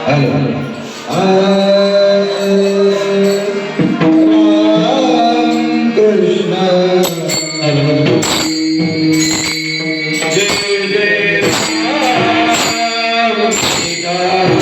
Hello Krishna जय जय राम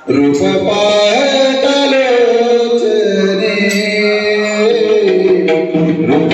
रूप पाहतालोचने रूप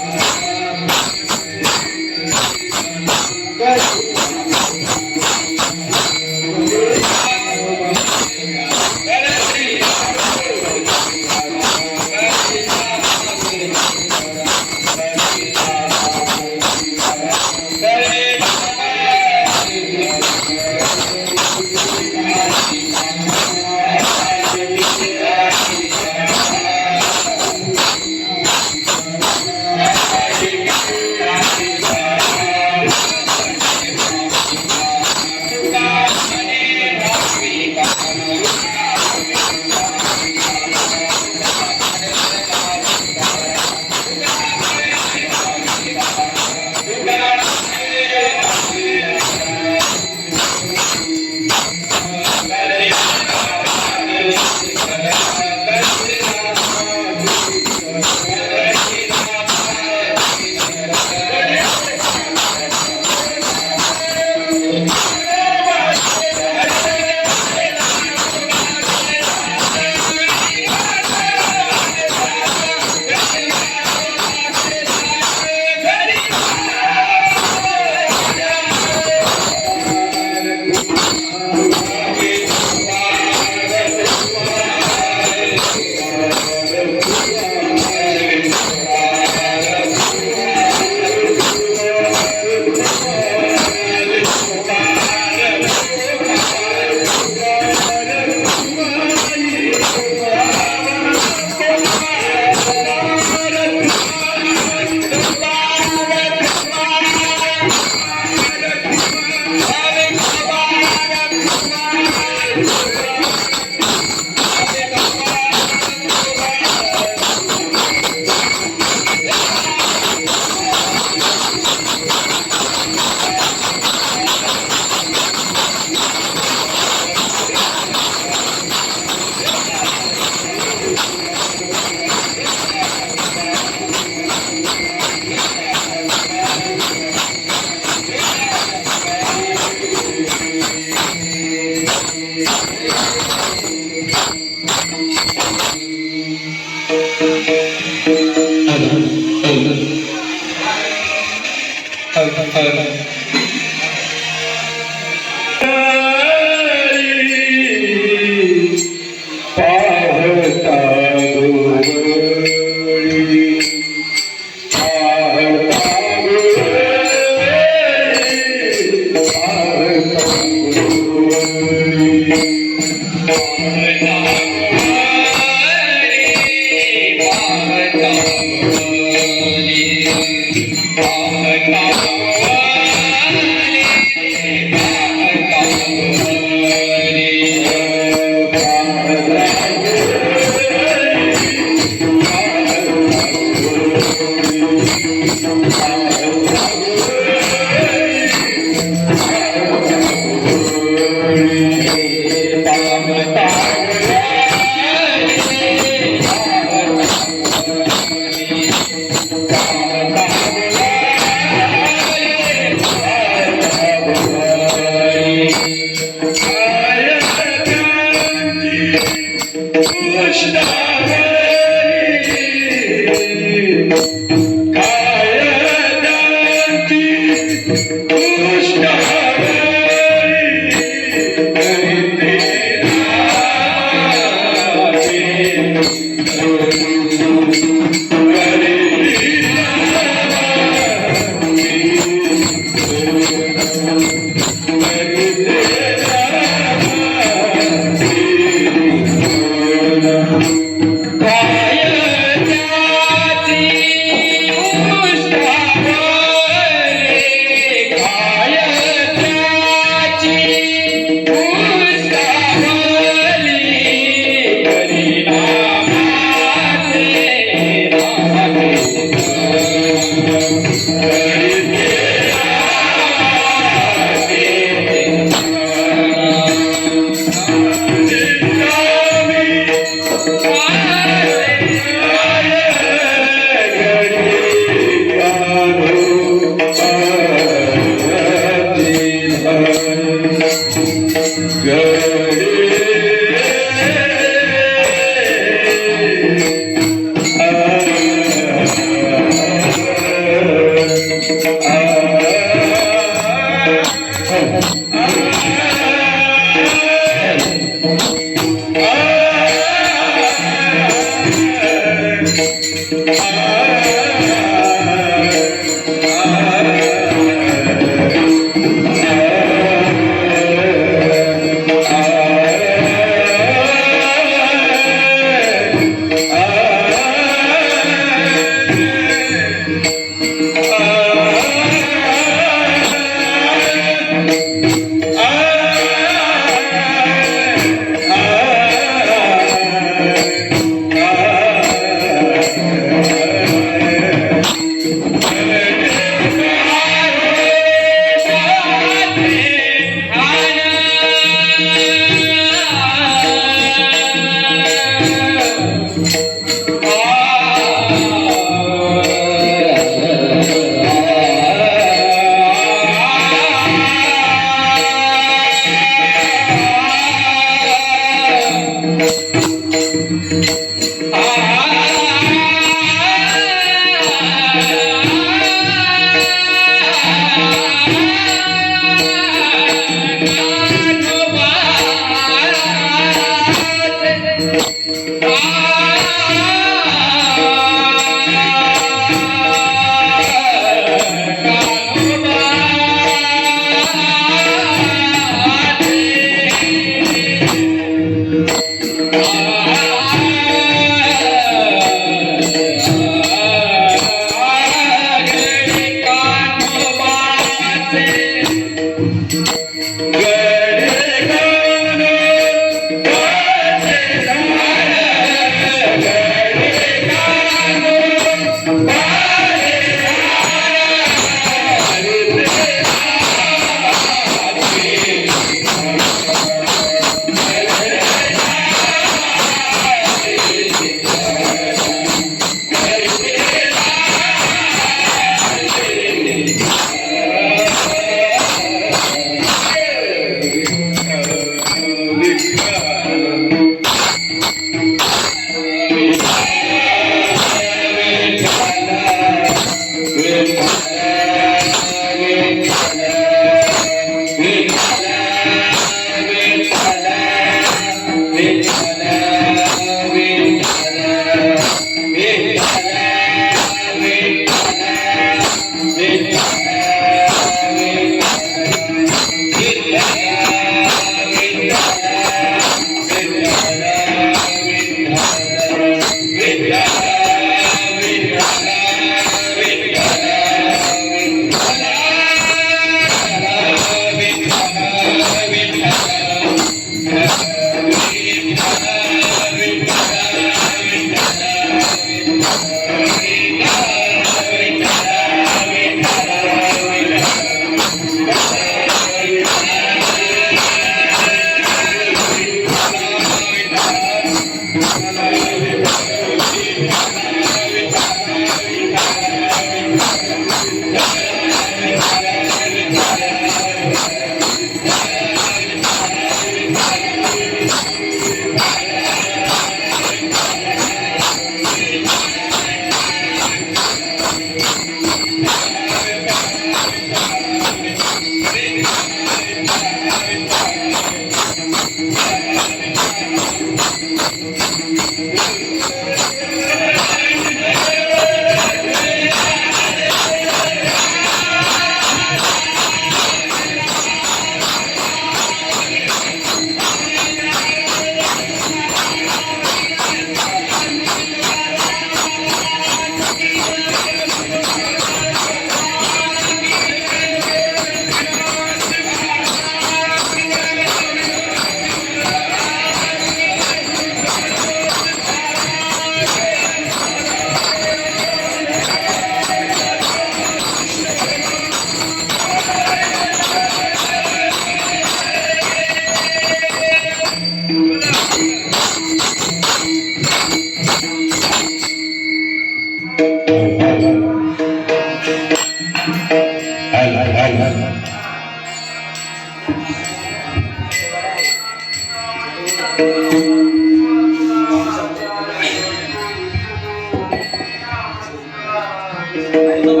hello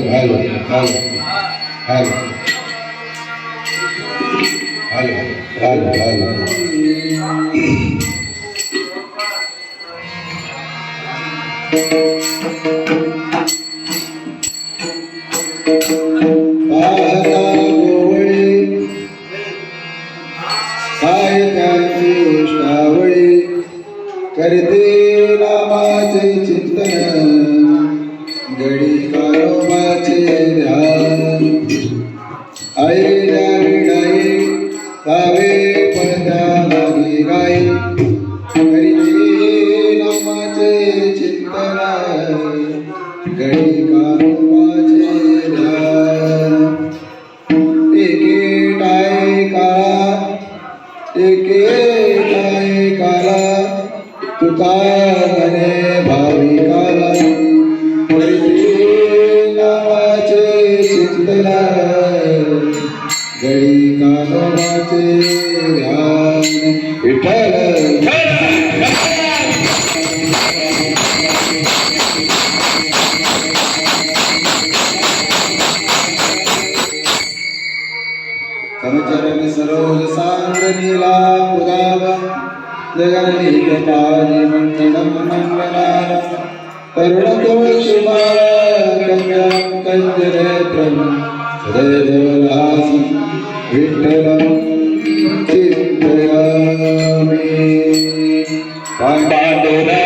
hello hello hello hello hello पाहता गोवळे काय त्यांची उष्टावळी करते नामाचे चिंतन गडी कारोबाचे ध्यान आईल्या विडाई कावे पडत्या मागे गाई करीते नामाचे चिंतन गडी कारोबाचे ध्यान एके टाय काला तुका मने भाविकाला नावाचे चिंतन गडी कानवाचे ध्यान विठ्ठल समचरण सरोज सांद्र नीला पुराव जगन्नीत पादि मंडलम मंगलाम तरुण शिवाय कन्यां कंजनेत्रं सदैवलासं विठ्ठलं चिन्तयामि पाण्डुरङ्गा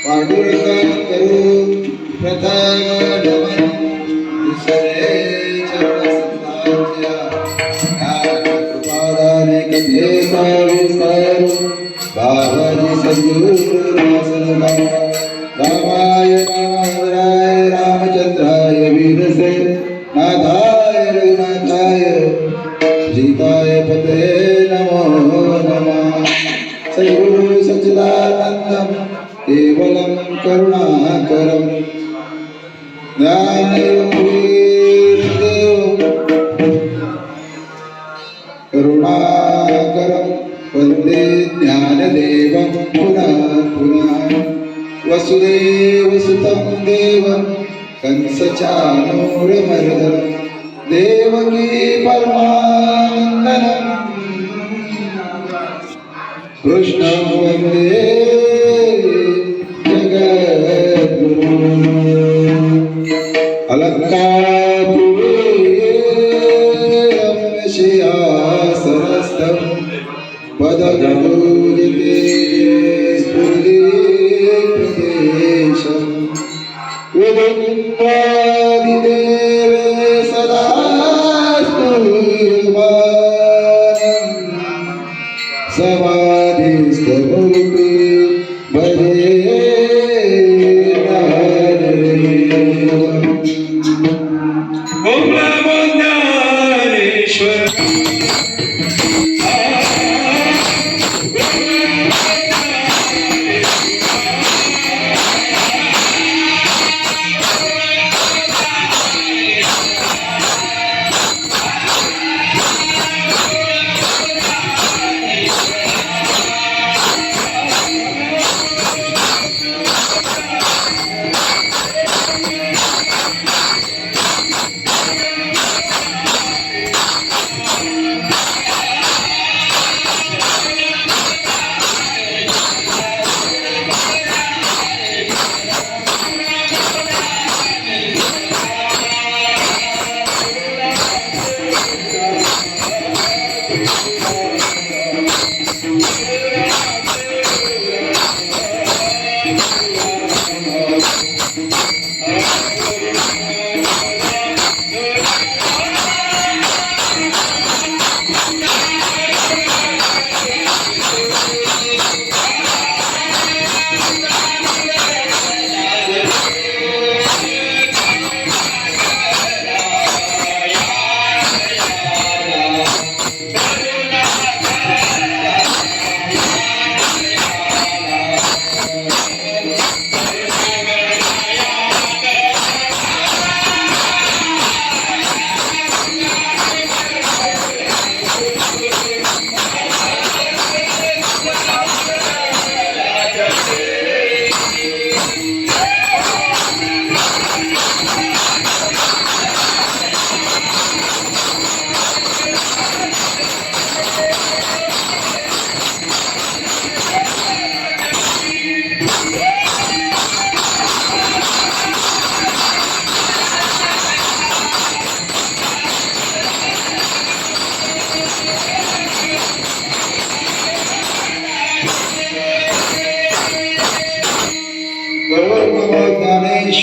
पांडुरंग करू प्रथम नमन विसरे चरणसंतांच्या कृपादाने कथेचा विस्तार बाबाजी सद्गुरू रामाय रामाय रामचंद्राय वीरसे नाथाय रघुनाथाय सीताय पते नमो नमः सद्गुरु सच्चिदानंदं केवलं करुणाकरं ज्ञानयोगीन्द्रदेवं करुणाकरं वन्दे ज्ञानदेवं पुनः पुनः वसुदेवसुतं देवं कंसचाणूरमर्दनं देवकी परमानन्दनं कृष्णं वन्दे सरस्तं पदगूरिते स्फुलितप्रदेशं विदुन्वादिदेवे सदा स्तुयमानं समाधिस्थमूर्ति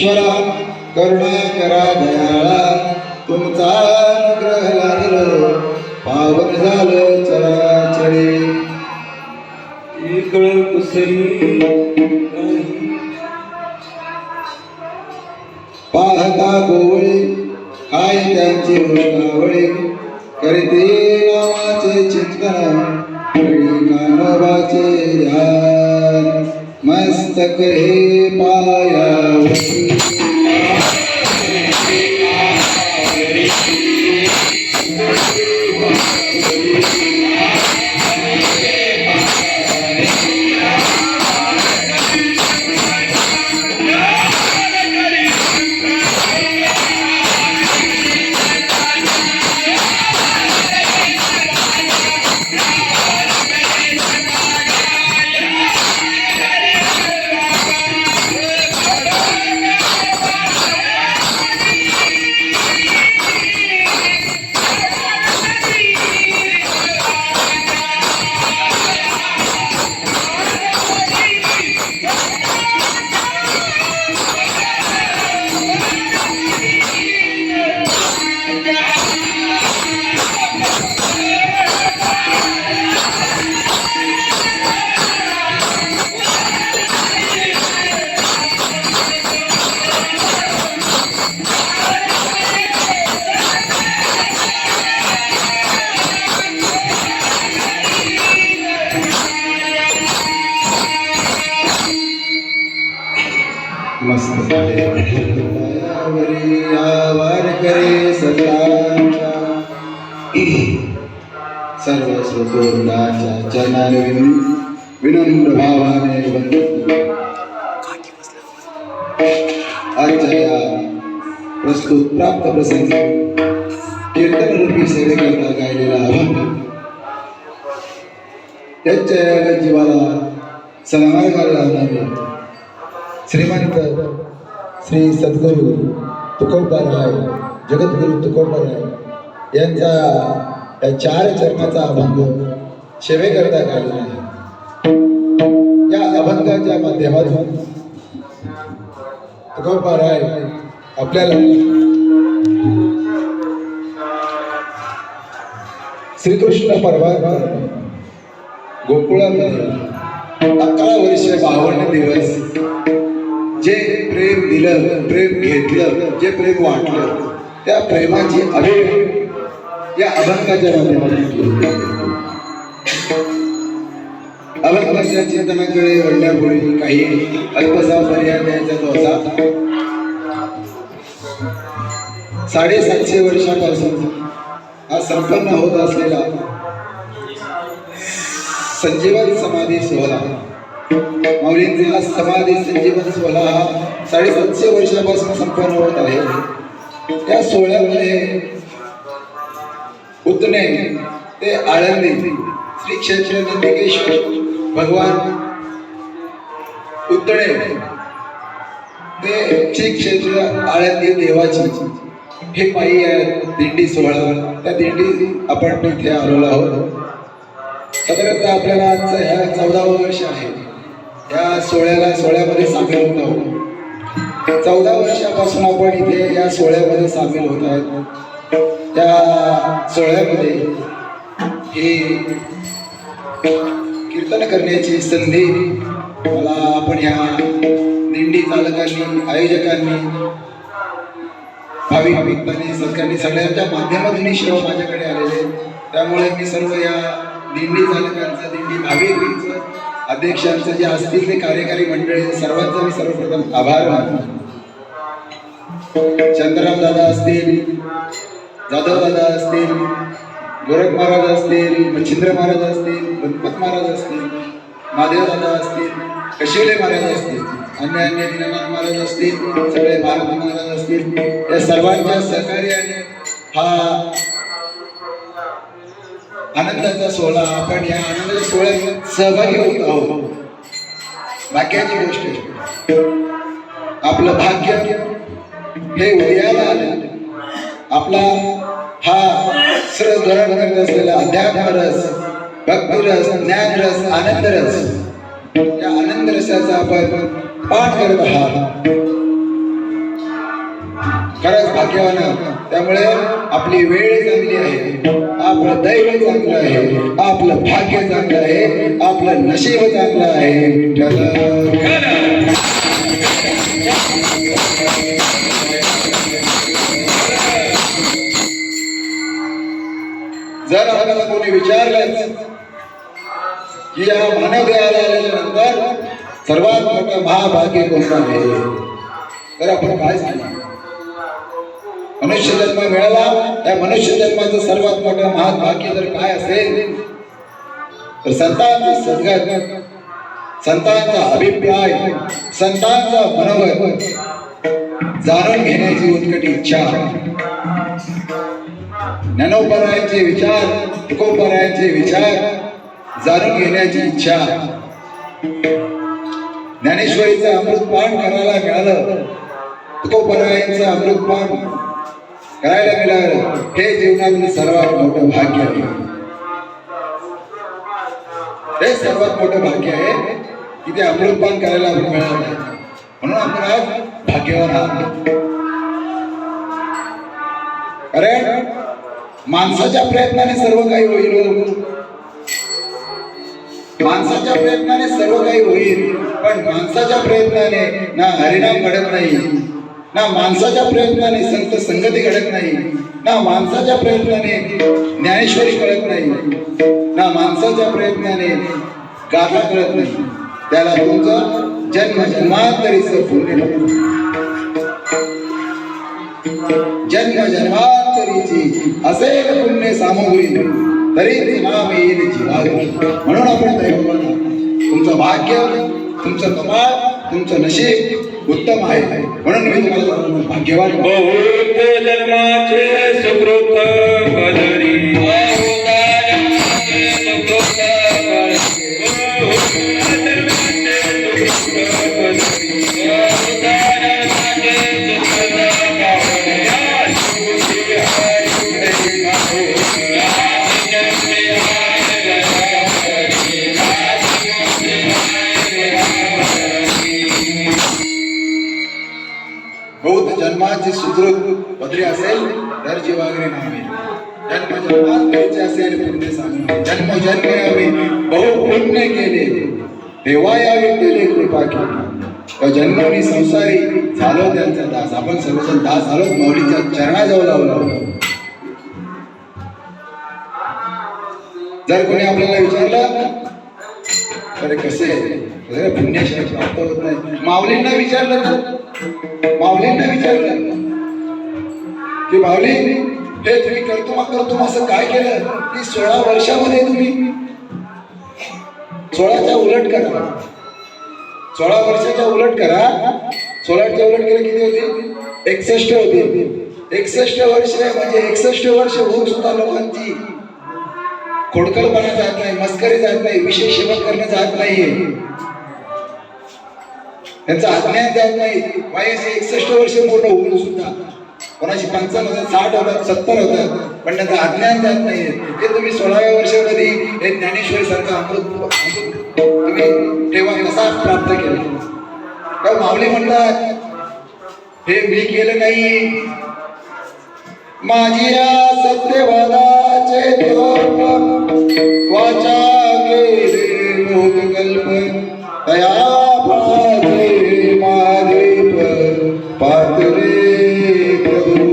ईश्वरा करुणा करा दयाळा तुमचा अनुग्रह लागलो पावन झालं चराचरे एक कुसरी पाहता गोवळी काय त्यांची उष्णावळी करीते नामाचे चिंतन कानोबाचे ध्यान मस्तक हे पायावरी मस्त पायावरी आवार करे सतांच्या सर्व स्वतोंडाच्या चरणाने विनम्र भावाने वंदन आजच्या या प्रस्तुत प्राप्त प्रसंगी कीर्तन रूपी सेवेकरता गायलेला अभंग त्यांच्या या जीवाला सन्मार्गाला लावणारे श्रीमंत श्री सद्गुरू तुकोबाराय जगद्गुरू तुकोबाराय यांचा या 4 चरणाचा अभंग सेवेकरता गायला आहे. या अभंगाच्या माध्यमातून तुकोबाराय आपल्याला श्रीकृष्ण परमात्मा गोकुळामध्ये 11 वर्ष 52 दिवस जे प्रेम दिलं प्रेम घेतलं जे प्रेम वाटलं त्या प्रेमाची अभिव्यक्ती या अभंगाच्या माध्यमातून अभंगाच्या चिंतनाकडे वळण्यापूर्वी काही अल्पसा पर्याय द्यायचा तो असा 750 वर्षापासून हा संपन्न होत असलेला संजीवन समाधी सोहळा माऊलींचा समाधी संजीवन सोहळा हा 750 वर्षापासून संपन्न होत आहे. त्या सोहळ्यामध्ये उतने ते आळंदी श्री क्षेत्र नंदिकेश्वर भगवान उतणे ते श्री क्षेत्र आळंदी देवाची हे पायी दिंडी सोहळा त्या दिंडी आपण तिथे आलेलो आहोत. साधारणतः आपल्याला आजचं ह्या 14वं वर्ष आहे. या सोहळ्यामध्ये सामील होत आहोत. 14 वर्षापासून आपण इथे या सोहळ्यामध्ये सामील होत आहोत. त्या सोहळ्यामध्ये ही कीर्तन करण्याची संधी मला आपण ह्या दिंडी चालकांनी आयोजकांनी भाविकांनी सत्कारांनी सगळ्यांच्या माध्यमातून श्रव माझ्याकडे आलेले. त्यामुळे मी सर्व या दिंडी चालकांचं दिंडी भाविकांचं अध्यक्षांचं जे असतील ते कार्यकारी मंडळी सर्वांचा मी सर्वप्रथम आभार मानतो. चंद्रराम दादा असतील, जाधव दादा असतील, गोरख महाराज असतील, मच्छिंद्र महाराज असतील, गणपत महाराज असतील, महादेव दादा असतील, कशिवले महाराज असतील, अन्य दीनानाथ महाराज असतील, सगळे भारत महाराज असतील, या सर्वांच्या सहकार्याने हा आनंदाचा सोहळा आपण या आनंदाच्या सोहळ्यात सहभागी होत आहोत. भाग्याची गोष्ट आहे. आपलं भाग्य हे उदयाला आलं. आपला हा सर्व ग्रहण करत असलेला अध्यात्म रस, भक्ती रस, ज्ञान रस, आनंद रस, या आनंद रसाचा आपण पाठ करत आहात. खरंच भाग्यवान आहात. त्यामुळे आपली वेळ चांगली आहे, आपलं दैव चांगलं आहे, आपलं भाग्य चांगलं आहे, आपलं नशीब चांगलं आहे. विठ्ठल जर आपल्याला कोणी विचारलं की या मानव देहाला आल्याच्या नंतर सर्वात मोठं महाभाग्य कोणतं आहे, तर आपण काय सांगणार? मनुष्य जन्म मिळाला, त्या मनुष्य जन्माचं सर्वात मोठं महाभाग्य जर काय असेल तर संतांची सद्गत, संतांचा अभिप्राय, संतांचा मनोगत जाणून घेण्याची उत्कट इच्छा, ज्ञानोपरायांचे विचार, तुकोपरायांचे विचार जाणून घेण्याची इच्छा, ज्ञानेश्वरीचं अमृतपान करायला मिळालं, तुकोपरायांचं अमृतपान करायला मिळालं, हे जीवनातील सर्वात मोठं भाग्य आहे. हे सर्वात मोठं भाग्य आहे की ते अमृतपान करायला आपण मिळालं आहे. म्हणून आपण आज भाग्यवान आहात. कारण माणसाच्या प्रयत्नाने सर्व काही होईल, माणसाच्या प्रयत्नाने सर्व काही होईल, पण माणसाच्या प्रयत्नाने ना हरिनाम घडत नाही, ना माणसाच्या प्रयत्नाने संत संगती घडत नाही, ना माणसाच्या प्रयत्नाने ज्ञानेश्वरी कळत नाही, ना माणसाच्या प्रयत्नाने गाथा कळत नाही. त्याला तुमचं जन्म जन्मांतरीचं पुण्य, जन्म जन्मांतरीची असेल पुण्य सामूहिक तरी ते नाम येईल जीवारी. म्हणून आपण दैववान आहात. तुमचं भाग्य, तुमचं कमाल, तुमचं नशीब उत्तम आहे. म्हणून मी तुम्हाला भाग्यवान. बहुत जन्माचे सुकृत बदरी, बहुत जन्माची सुकृत पदरी असेल तर जीवाग्रे नावे, जन्म जन्मांतरीचे असेल पुण्य सांगे, जन्म जन्म यावे बहु पुण्य केले, देवा यावे केले कृपा केली. जन्मनी संसारी झालो त्यांचा दास. आपण सर्वजण दास झालो, माऊलीच्या चरणाजवळ लावलो. जर कोणी आपल्याला विचारलं अरे कसे पुण्याशिवाय प्राप्त होत नाही, माऊलींना विचारलं तर, माऊलींना विचारलं की माऊली हे तुम्ही करतो असं काय केलं की 16 वर्षामध्ये तुम्ही 16च्या उलट करा, 16 वर्षाच्या उलट करा, 16च्या उलट केलं किती होते? 61 होते. 61 वर्ष म्हणजे 61 वर्ष होऊन सुद्धा लोकांची खोडकलपणा जात नाही, मस्करी जात नाही, विशेष सेवा करणं जात नाहीये, त्यांचा अज्ञान जात नाही. वयाचे 61 वर्ष पूर्ण होऊन सुद्धा कोणाची 55, 60 होतात, 70 होतात, पण त्यांचं अज्ञान जात नाहीये. ते तुम्ही 16व्या वर्षामध्ये हे ज्ञानेश्वरी सारखं अमृत तुम्ही तेव्हा कसा प्राप्त केला? तर माऊली म्हणतात हे मी केलं नाही, माझी या सत्यवादाचे वाचा गेले भूतकल्प, तया पाचे माझे पातले प्रभू,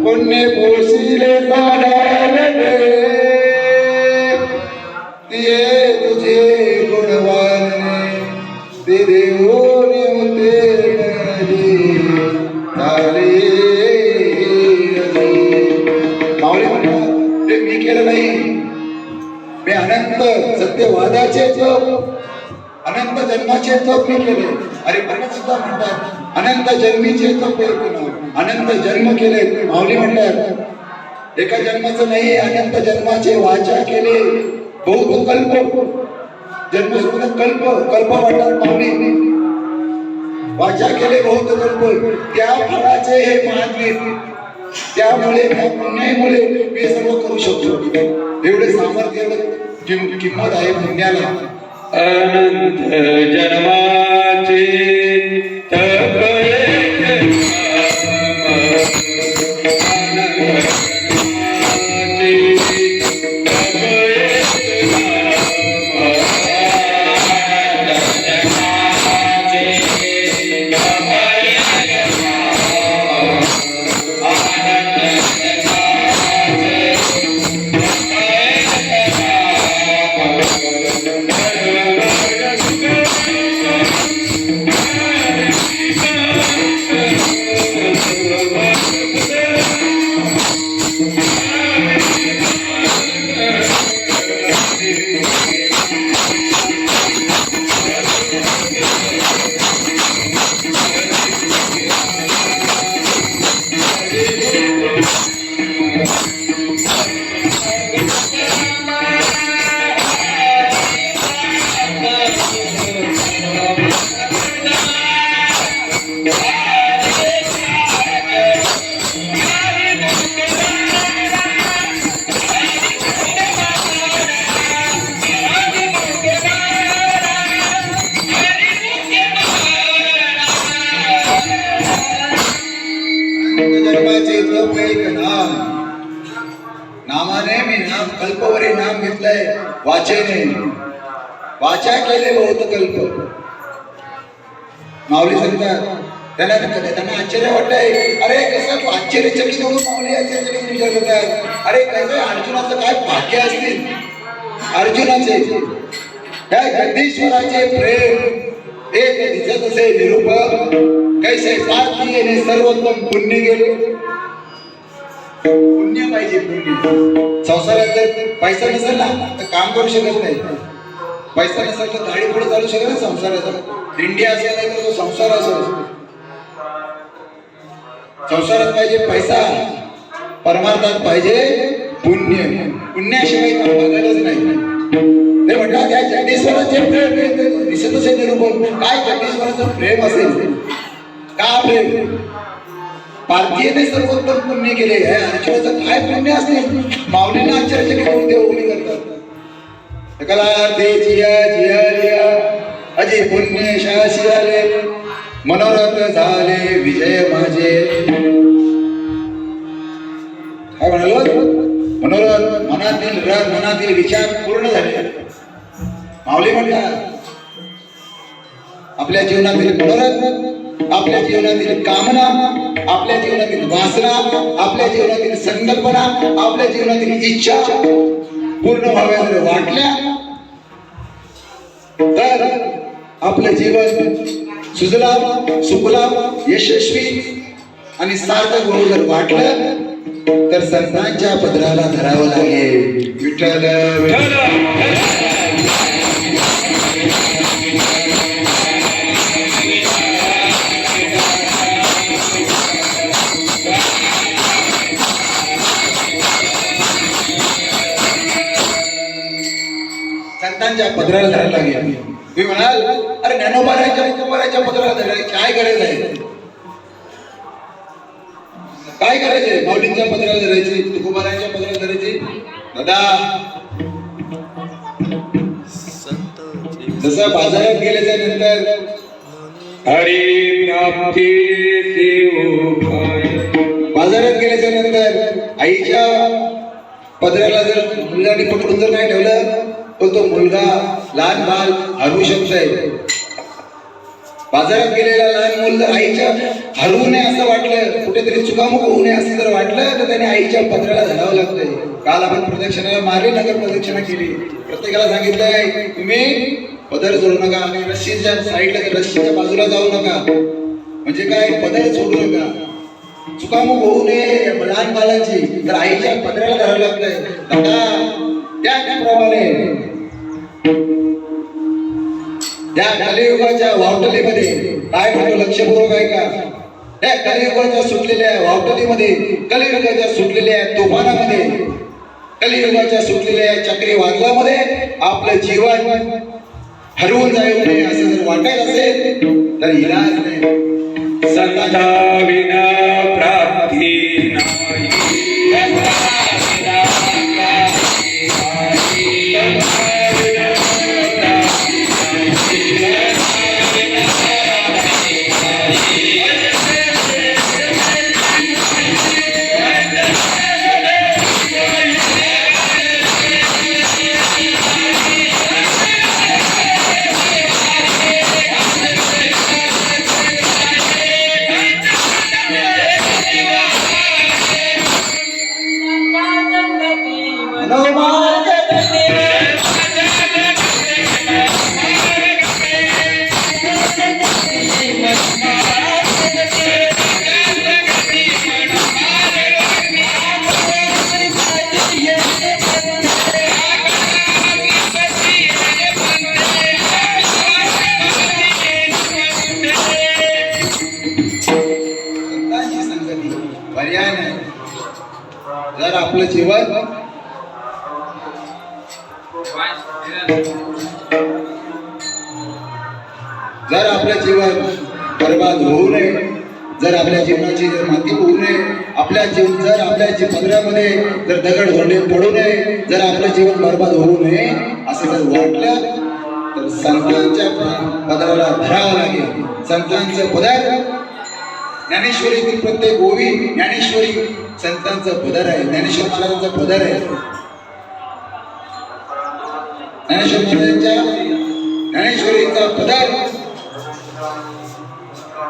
पुण्य पोषिले साधारणे, ते तुझे गुणवाने, ते देऊने उतरले झाले. माऊली म्हणतात ते मी केलं नाही, मी अनंत सत्यवादाचे जप, अनंत जन्माचे जप मी केले. अरे भगत सुद्धा म्हणतात अनंत जन्मीचे जप, अनंत जन्म केले. माऊली म्हणतात एका जन्माचं नाही, अनंत जन्माचे वाचा केले, बहुत कल्प, जन्म सुद्धा कल्प कल्प वाटतात. माऊली वाचा केले बहुत कल्प, त्या फळाचे हे महात्म्य, त्यामुळे त्या पुण्यामुळे मी सर्व करू शकतो. एवढे सामर्थ्य, किंमत आहे पुण्याला. अनंत जन्माचे तप वाचेने वाचा केले बहुत कल्प. माऊली सांगतात त्यांना आश्चर्य वाटतंय. अरे कसं आश्चर्यचकित होऊन माऊली आश्चर्यचकित विचार करतात. अरे कसं अर्जुनाचं काय भाग्य असतील. अर्जुनाचे त्या जगदीश्वराचे प्रेम एक दिसत असे निरूपक कैसे सारखी येणे सर्वोत्तम पुण्य गेले. पुण्य पाहिजे पुण्य. संसारात जर पैसा नसेल ना तर काम करू शकत नाही. पैसा नसेल तर गाडी पुढे चालू शकत नाही. संसाराचा दिंडी असेल नाही तर तो संसार असेल. संसारात पाहिजे पैसा, परमार्थात पाहिजे पुण्य. पुण्याशिवाय काम बघायलाच नाही. ते म्हणतात त्या जगदीश्वराचे प्रेम दिसत असेल निरूपक. काय जगदीश्वराचं प्रेम असेल. का प्रेम. पार्थीने सर्वोत्तम पुण्य केले. अर्जुनाचं काय पुण्य असते. माऊलींना आश्चर्यचकित होऊन ते उघडी करतात. कलार्थे जिया जिया लिया अजी पुण्य शासी आले मनोरथ झाले विजय माझे. काय म्हणालो. मनोरथ मनातील रथ मनातील विचार पूर्ण झाले. माऊली म्हणतात आपल्या जीवनातील मनोरथ, आपल्या जीवनातील कामना, आपल्या जीवनातील वासना, आपल्या जीवनातील संकल्पना, आपल्या जीवनातील इच्छा पूर्ण व्हाव्या जर वाटल्या तर आपलं जीवन सुजलाम सुफलाम यशस्वी आणि सार्थक होऊ जर वाटलं तर संतांच्या पदराला धरावं लागेल. विठ्ठल संतांच्या पदराला धरायला लागेल. तुम्ही म्हणाल अरे ज्ञानोबाराच्या पदराला धरायची काय गरज आहे. काय करायचंय. माऊलींच्या पदराला धरायची, तुकोबाराच्या पदराला धरायची. दादा जसं बाजारात गेल्याच्या नंतर हरी प्राप्ती बाजारात गेल्याच्या नंतर आईच्या पदराला जर मुलांनी पकडून जर नाही ठेवलं तर तो मुलगा लहान बाल हरवू शकतोय. बाजारात गेलेला लहान मुल जर आईच्या हरवू नये असं वाटलं, कुठेतरी चुकामुक होऊ नये असं जर वाटलं तर त्याने आईच्या पदराला धरावं लागतंय. काल आपण प्रदक्षिणाला मारली, नगर प्रदक्षिणा केली. प्रत्येकाला सांगितलंय तुम्ही पदर सोडू नका आणि रस्सीच्या साईडला रस्सीच्या बाजूला जाऊ नका. म्हणजे काय पदर सोडू नका. चुकामुक होऊ नये लहान बालांची तर आईच्या पदराला धरावं लागतंय. त्याप्रमाणे त्या कलियुगाच्या वावटलीमध्ये काय म्हणतो लक्षपूर्वक आहे का. त्या कलियुगाच्या सुटलेल्या वावटलीमध्ये, कलियुगाच्या सुटलेल्या तुफानामध्ये, कलियुगाच्या सुटलेल्या चक्रीवादळामध्ये आपलं जीवन हरवून जाऊ नये असं जर वाटत असेल तर इलाज नाही. संता विना प्राप्ती नाही. पर्याय नाही. जर आपलं जीवन जर आपलं जीवन बर्बाद होऊ नये, जर आपल्या जीवनाची जर माती होऊ नये, आपल्या जीवन जर आपल्या पदरामध्ये जर दगड धोंडे पडू नये, जर आपलं जीवन बर्बाद होऊ नये असं जर वाटलं तर संतांच्या पदराला धरावं लागेल. संतांचं पदर ज्ञानेश्वरीतील प्रत्येक ओवी ज्ञानेश्वरी संतांचं पदर आहे. ज्ञानेश्वर महाराजांचं पदर आहे. ज्ञानेश्वर महाराजांच्या ज्ञानेश्वरीचा पदर,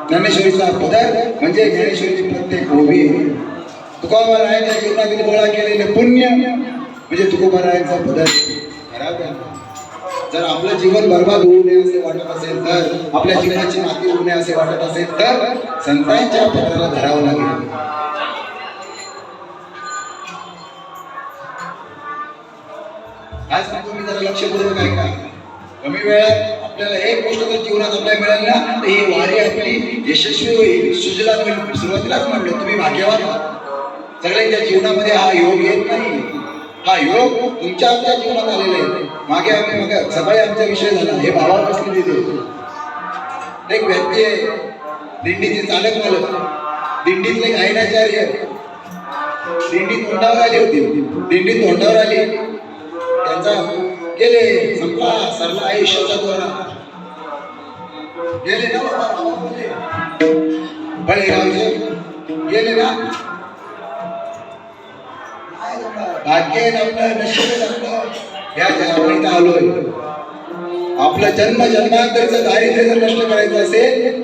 ज्ञानेश्वरीचा पदर म्हणजे ज्ञानेश्वरीची प्रत्येक ओवी. तुकोबारायांच्या जीवनातील गोळा केलेले पुण्य म्हणजे तुकोबारायांचा पदर. जर आपलं जीवन बर्बाद होऊ नये असे वाटत असेल तर, आपल्या जीवनाची माती होऊ नये असे वाटत असेल तर संतांच्या पत्राला धरावं लागेल. काय सांगतो मी, जरा लक्षपूर्वक ऐका. कमी वेळात आपल्याला एक गोष्ट जर जीवनात आपल्याला मिळाली ना तर ही वारी आपली यशस्वी होईल, सुजलाम होईल. सुरुवातीलाच म्हणलं तुम्ही भाग्यवान. सगळ्यांच्या जीवनामध्ये हा योग येत नाही. हा योग तुमच्या आमच्या जीवनात आलेला आहे. मागे आम्ही सकाळी आमचा विषय झाला, हे भावा बसले तिथे. एक व्यक्ती आहे, दिंडीचे चालक मालक, दिंडीतले गायनाचार्य. दिंडी तोंडावर आली होती, दिंडी तोंडावर आली, त्यांचा गेले संपला सरला आयुष्याचा दोरा. गेले ना बाबा, बळेगावचे गेले ना. भाग्य आपलं नशीब आपलं या जगामध्ये आलोय. आपलं जन्म जन्मांतरचं दारिद्र्य जर नष्ट करायचं असेल,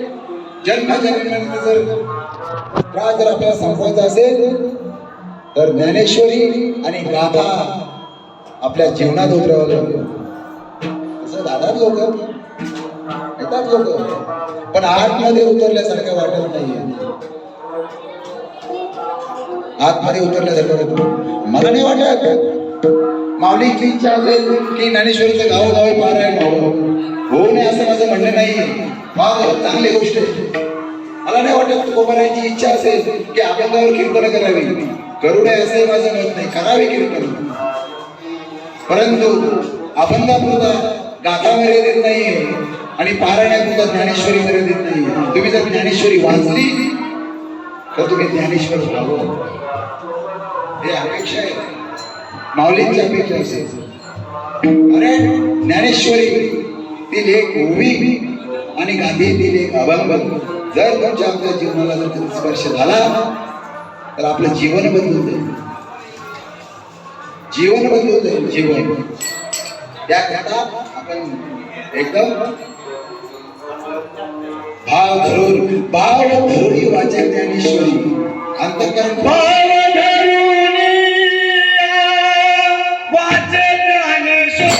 जन्म जन्मांतर जर त्रास जर आपल्याला संपवायचा असेल तर ज्ञानेश्वरी आणि गाथा आपल्या जीवनात उतरावं लागेल. असं दादाच लोक येतात लोक, पण आतमध्ये उतरल्यासारखं वाटत नाहीये. आतमध्ये उतरल्यासारखं मला नाही वाटत. माऊलीची इच्छा असेल की ज्ञानेश्वरीचं गावोगावी पारायण व्हावं, होऊ नये असं माझं म्हणणं नाही. व्हावं, चांगली गोष्ट आहे. मला नाही वाटत तुकोबारायांची इच्छा असेल की अभंगावर कीर्तन करावी, करू नये असंही माझं मत नाही. करावी कीर्तन, परंतु अभंगापुरता गाथा मर्यादित नाही आणि पारायणापुरता ज्ञानेश्वरी मर्यादित नाही. तुम्ही जर ज्ञानेश्वरी वाचली तर तुम्ही ज्ञानेश्वर व्हावं, हे अपेक्षा आहे. माऊलींची अपेक्षा असेल. अरे ज्ञानेश्वरी तील एक ओवी आणि गाथेतील एक अभंग जर तुमच्या आपल्या जीवनाला जर स्पर्श झाला तर आपलं जीवन बदलून जाईल. जीवन बदलून जाईल, जीवन. त्याकरता आपण एकदम भाव धरून वाचा ज्ञानेश्वरी. अंतःकरण भाव धरून वाचा ज्ञानेश्वरी.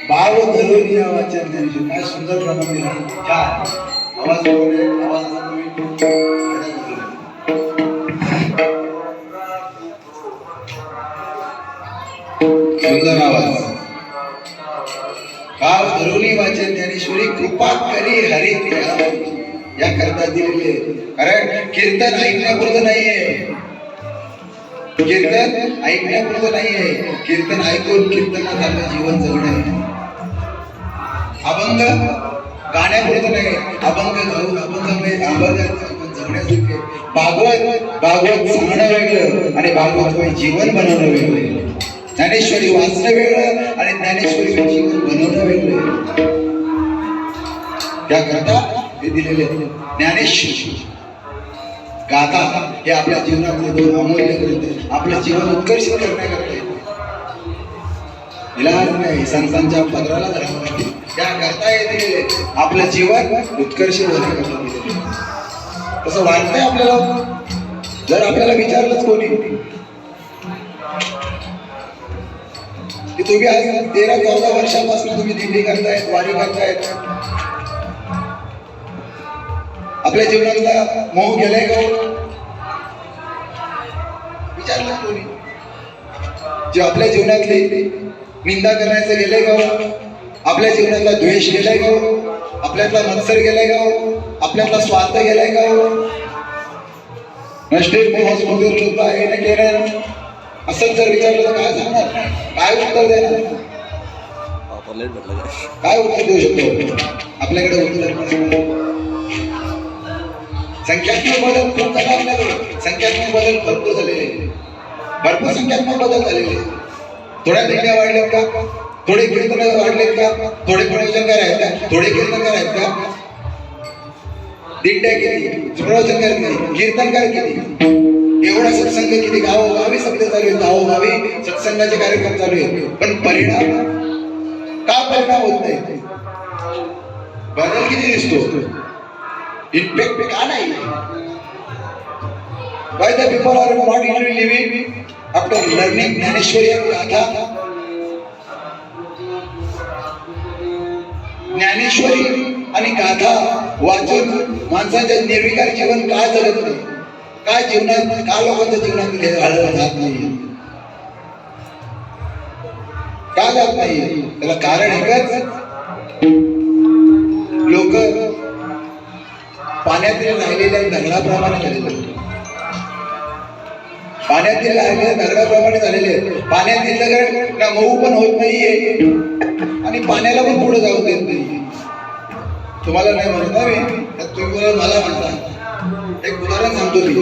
भाव धरून या वाचन ज्ञानेश्वरी. काय सुंदर प्रमाण दिला. आवाज सुंदर आवाज. भाव धरुनी वाचन ज्ञानेश्वरी कृपा करी हरी या करता दिलेले. कारण कीर्तन ऐकण्यापुरतं नाहीये, कीर्तन ऐकण्यापुरतं नाहीये, कीर्तन ऐकून कीर्तनासारखं जीवन जगणं आहे. अभंग गाण्यापुरतं नाही, अभंग गाऊन अभंग जगण्यासारखे. भागवत सांगणं वेगळं आणि भागवत जीवन बनवणं वेगळं. ज्ञानेश्वरी वाचणं वेगळं आणि ज्ञानेश्वरी जीवन बनवणं वेगळं. त्याकरता हे दिलेले ज्ञानेश्वरी गाथा हे आपल्या जीवनातले दोन अमूल्य ग्रंथ आपलं जीवन उत्कर्षित करण्याकरता इलाज नाही, संतांच्या पदराला धरावं लागेल. त्याकरता हे दिलेले आपलं जीवन उत्कर्षित होण्याकरता दिलेले. तसं वाटतंय आपल्याला. जर आपल्याला विचारलंच कोणी की तुम्ही आज 13-14 वर्षापासून तुम्ही दिंडी करतायत, वारी करतायत, आपल्या जीवनातला मोह गेलाय का? विचारलं कोणी? जे आपल्या जीवनातली निंदा करण्याचं गेलंय का? आपल्या जीवनातला द्वेष गेलाय का? आपल्यातला मत्सर गेलाय का? आपल्यातला स्वार्थ गेलाय का? नष्टे मोह स्मृती होता हे न केलं. असं जर विचारलं तर काय सांगणार? काय उत्तर देणार? काय उत्तर देऊ शकतो? आपल्याकडे उत्तर संख्यात्मक बदल खूप झाला आपल्याकडे. संख्यात्मक बदल भरपूर झालेले, भरपूर संख्यात्मक बदल झालेले. थोड्या दिंड्या वाढल्यात का? थोडे कीर्तनकार वाढलेत का? थोडे प्रवचनकार आहेत का? थोडे कीर्तनकार आहेत का? दिंड्या किती, प्रवचनकार किती, कीर्तनकार किती, एवढा सत्संग किती, गावोगावी सगळे चालू आहेत, गावोगावी सत्संगाचे कार्यक्रम चालू आहेत. पण परिणाम का परिणाम होत नाही? बदल किती दिसतो, इम्पॅक्ट का नाही? Why the people are not even living after learning Dnyaneshwari गाथा? ज्ञानेश्वरी आणि गाथा वाचून माणसाच्या निर्विकार जीवन का जगत नाही? का जीवनात, का लोकांच्या जीवनात हळद जात नाही? का जात नाही? त्याला कारण एकच, लोक पाण्यातील राहिलेल्या दगडाप्रमाणे झालेले, पाण्यातील राहिलेल्या दगडाप्रमाणे झालेले. पाण्यातील दगड ना मऊ पण होत नाहीये आणि पाण्याला पण पुढे जाऊ देत नाही. तुम्हाला नाही म्हणता मी, तुम्ही मला म्हणता. एक उदाहरण सांगतो मी.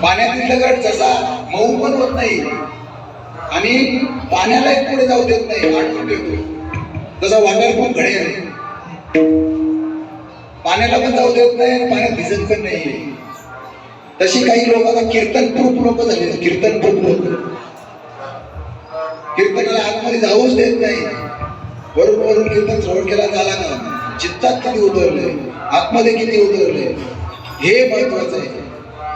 पाण्यातील दगड जसा मऊ पण होत नाही आणि पाण्याला एक पुढे जाऊ देत नाही, अडकून ठेवतो, तसा वॉटरप्रूफ घडे आहे. पाण्याला पण जाऊ देत नाही आणि पाण्यात भिजत पण नाही. तशी काही लोक आता कीर्तन प्रूफ लोक झाले. कीर्तन प्रूफ लोक कीर्तनाला आतमध्ये जाऊच देत नाही. वरून वरून कीर्तन श्रवण केला झाला का? चित्तात किती उतरले, आतमध्ये किती उतरले, हे महत्वाचं आहे.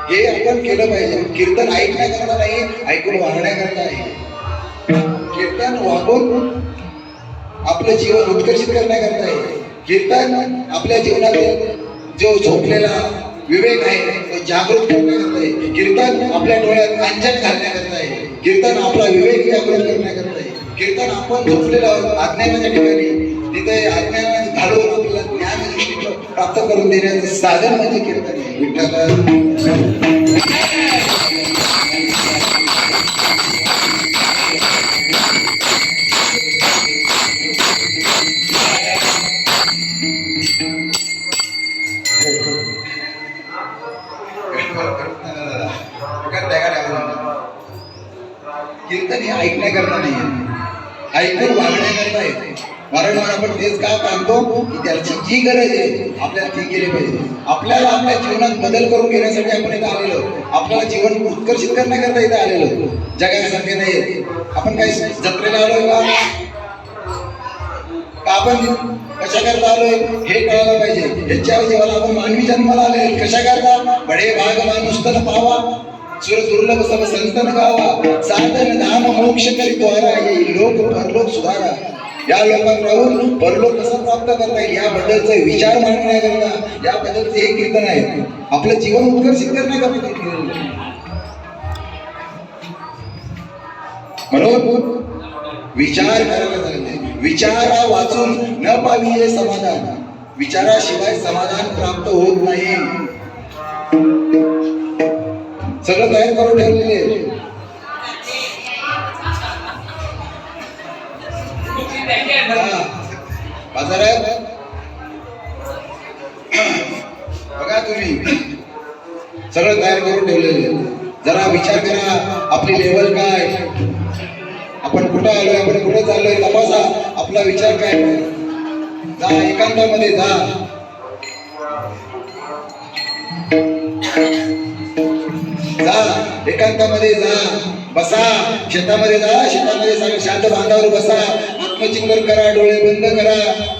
हे आपण केलं पाहिजे. कीर्तन ऐकण्याकरता नाही, ऐकून वागण्याकरता आहे. कीर्तन वागून आपलं जीवन उत्कर्षित करण्याकरता आहे. कीर्तन आपल्या जीवनातील जो झोपलेला विवेक आहे तो जागृत करण्याकरता आहे. कीर्तन आपल्या डोळ्यात अंजन घालण्याकरता आहे. कीर्तन आपला विवेक जागृत करण्याकरता आहे. कीर्तन आपण झोपलेला अज्ञानाच्या ठिकाणी तिथे अज्ञान घालून आपल्याला ज्ञान दृष्टी प्राप्त करून देण्याचं साधन म्हणजे कीर्तन आहे. विठ्ठल कीर्तन हे ऐकण्याकरता नाही, ऐकून वागण्याकरता आहे. वारंवार आपण तेच का सांगतो की त्याची जी गरज आहे आपल्याला ती केली पाहिजे. आपल्याला आपल्या जीवनात बदल करून घेण्यासाठी आपण इथं आलेलो, आपल्याला जीवन उत्कर्षित करण्याकरता इथं आलेलो. जगासारखे नाही. आपण काही जत्रेला आलोय का? आपण कशा करता आलोय हे कळायला पाहिजे. याच्या जीवाला आपण मानवी जन्माला आले कशा करता? बडे भाग माणूस तन पावा, सुर दुर्लभ सब संतन गावा, साधन धाम मोक्ष करी द्वारा, ये लोक परलोक सुधारा. या लोकात राहून परलोक कसा प्राप्त करता येईल याबद्दलचा विचार मांडण्याकरता याबद्दलचे हे कीर्तन आहे. आपलं जीवन उत्कर्षित करण्याकरता म्हणून विचार करायला लागले. विचारा वाचून न पावी हे समाधान, विचाराशिवाय समाधान प्राप्त होत नाही. सगळं तयार करून ठेवलेले. बाजारात बघा तुम्ही सगळं तयार करून ठेवलेले. जरा विचार करा आपली लेवल काय, आपण कुठं आलोय, आपण कुठं चाललोय, तपासा आपला विचार काय. जा एकांतामध्ये जा, एकांतामध्ये जा, बसा, शेतामध्ये जा, शेतामध्ये शांत बांधावर बसा, आत्मचिंतन करा, डोळे बंद करा,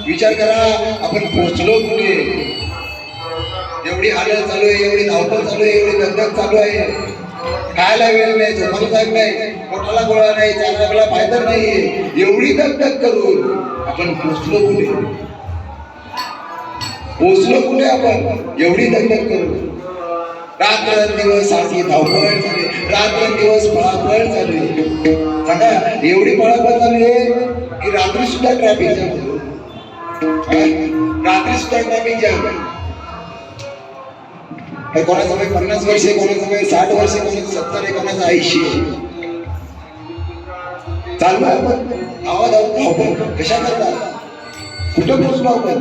विचार करा आपण पोहोचलो कुठे. एवढी हालत चालू आहे, एवढी धावपळ चालू आहे, एवढी दगदग चालू आहे, खायला वेळ नाही, झोपायला जाग नाही, पोटाला गोळा नाही, चालण्याला फायदा नाहीये, एवढी दगदग करून आपण पोहोचलो कुठे. पोहोचलो कुठे आपण एवढी दगदग करून. रात्रंदिवस सारखी धावपळ झाली, रात्रंदिवस पळापळ झाली. सांगा एवढी पळापळ झाली की रात्री सुद्धा ट्रॅफिक जाम, रात्री सुद्धा ट्रॅफिक जाम. कोणाचं वय 50 वर्षे, कोणाचं वय 60 वर्षे, कोणाचं 70, कोणाचं 80. चालू आहे आपण आवाज धावपळ कशा करता, कुठं पोहोचलो आपण.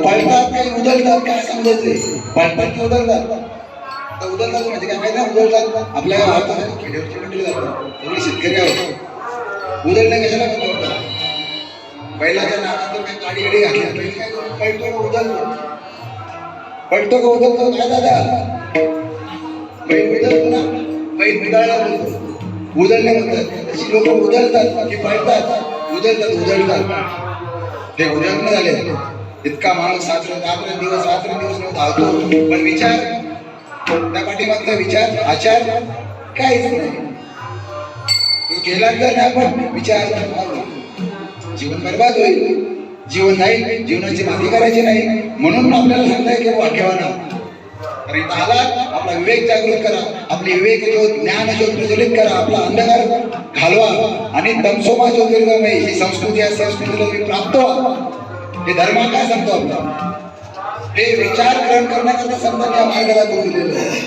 पळतात काही उदलतात, काय समजायचंय. पळतात की उदलतात. उदलतात म्हणजे काय माहिती ना, उदलतात आपल्या खेड्यावरची मंडळी जातात, सगळे शेतकरी आहोत. उदलणे कशाला म्हणतात, बैलाच्या नाकात काही गाडी गाडी घातली काय पळतो का उदलतो, पळतो का उदलतो काय दादा. बैल उदलतो ना, बैल उदळला बोलतो, उदलणे म्हणतात. तशी लोक उदलतात की पळतात, उदलतात उदलतात. ते उदलणे झाले. इतका माणूस रात्रंदिवस धावतो, पण विचार त्या पाठीमागचा विचार आचार काहीच नाही. केला तर आपण विचार जीवन बर्बाद होईल, जीवन नाही, जीवनाची माती करायची नाही. म्हणून आपल्याला सांगताय की वाक्यवाना तरी आला आपला विवेक जागृत करा, आपले विवेक ज्ञान प्रज्वलित करा, आपला अंधकार घालवा आणि तमसोमा ज्योतिर्गमय ही संस्कृती आहे, संस्कृतीला तुम्ही प्राप्त व्हा. हे धर्म काय सांगतो आपला, हे विचार ग्रहण करण्याकरता संतांनी या मार्गाला दिलेलं आहे.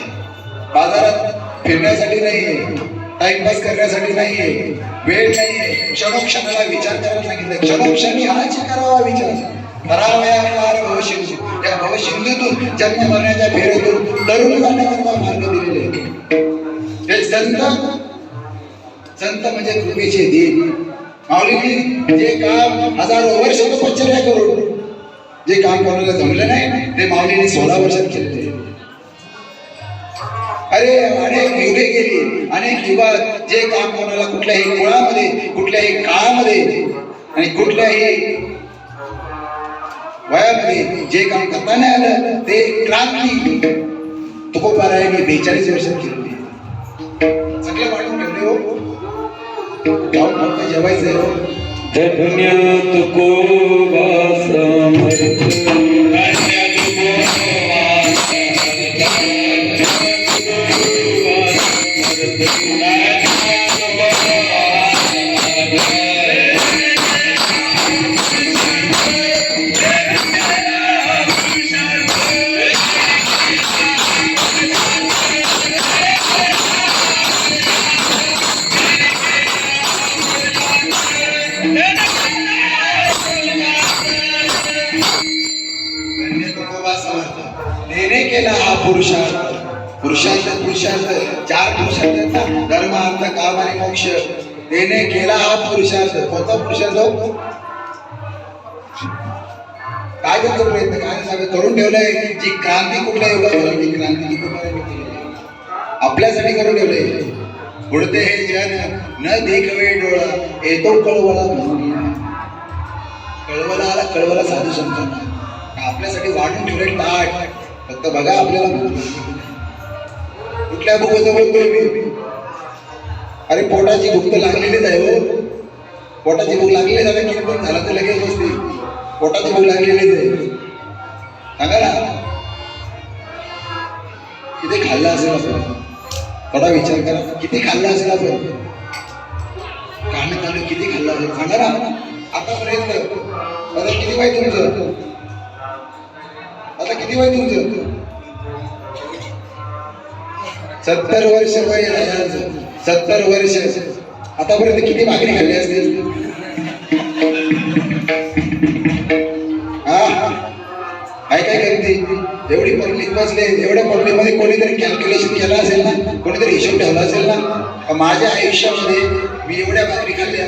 बाजारात फिरण्यासाठी नाहीये, टाइमपास करण्यासाठी नाहीये, वेळ नाहीये, क्षणोक्षणाला विचार करायला सांगितलं. क्षणोक्षणी हाच करावा विचार, करावयाला भवसिंधू. त्या भवसिंधूतून जन्म मरण्याच्या फेऱ्यातून तरुण जाण्याकरता मार्ग दिलेले आहेत. हे संत म्हणजे कृपेचे देव. माऊलींनी जे काम हजारो वर्ष तपश्चर्या करून जे काम कोणाला जमलं नाही ते माऊलींनी 16 वर्षात केले. अरे अनेक युगे गेली, अनेक युगात जे काम कोणाला कुठल्याही कुळामध्ये, कुठल्याही काळामध्ये आणि कुठल्याही वयामध्ये जे काम करता नाही आलं ते क्रांती तुकोबारायांनी 42 वर्षात केली. सगळे वाटून ठेवले हो, जेवायचं हो. धन्य तुकोबा समर्थ, देणे केला हा पुरुषार्थ. पुरुषार्थ पुरुषार्थ 4 पुरुषार्थ, धर्म अर्थ काम आणि मोक्ष. देणे केला हा पुरुषार्थ. कोणता पुरुषार्थ, काय करतो प्रयत्न, काय सांगत करून ठेवलंय. जी क्रांती कुठल्या युगात झाली, ती क्रांती आपल्यासाठी करून ठेवलंय. पुढते हे जन न देखवे डोळा, येतो कळवला म्हणून. कळवला आला, कळवला साधू संतांना आपल्यासाठी वाढून ठेवले ताट. फक्त बघा आपल्याला कुठल्या भूक बोलतोय मी. अरे पोटाची भूक तर लागलेलीच आहे हो. पोटाची भूक लागलेली झालं की पण झालं तर लगेच बसते. पोटाची भूक लागलेलीच आहे. सांगा ना किती खाल्लं असेल आपण, थोडा विचार करा किती खाल्लं असेल आपण. कान किती खाल्लं असेल सांगा ना आतापर्यंत. आता किती वय तुमचं? आता किती वय तुमचं? 70 वर्ष वय आहे. 70 वर्ष. आतापर्यंत किती भाकरी खाल्ली असतील? काय काय करते? एवढी पब्लिक बसले, एवढ्या पब्लिक मध्ये कोणीतरी कॅल्क्युलेशन केलं असेल ना, कोणीतरी हिशोब ठेवला असेल ना, माझ्या आयुष्यामध्ये मी एवढ्या भाकरी खाल्ल्या.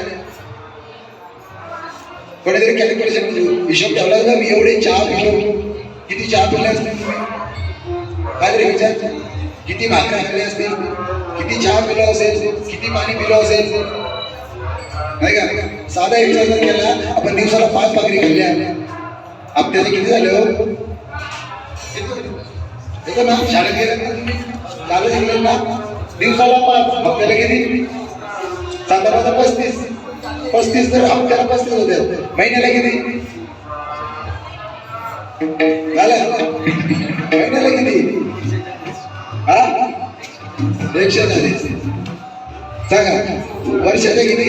कोणीतरी कॅल्क्युलेशन हिशोब ठेवला ना, मी एवढे चहा पिलो. किती चहा पिले असतील तुम्ही? काय तरी विचार. किती भाकरी खाल्ली असतील? किती चहा पिलो असेल? किती पाणी पिलो असेल? नाही का? साधा विचार जर केला, आपण दिवसाला 5 भाकरी खाल्ल्या, हप्त्याचे किती झाले हो? येतो ना? शाळेत गेले ना तुम्ही? चालू शिकले ना? दिवसाला 5, हप्त्याला किती? 7 35 तर हप्त्याला 35 होते. महिन्याला किती झालं? महिन्याला किती? 140. सांगा वर्षाच्या किती?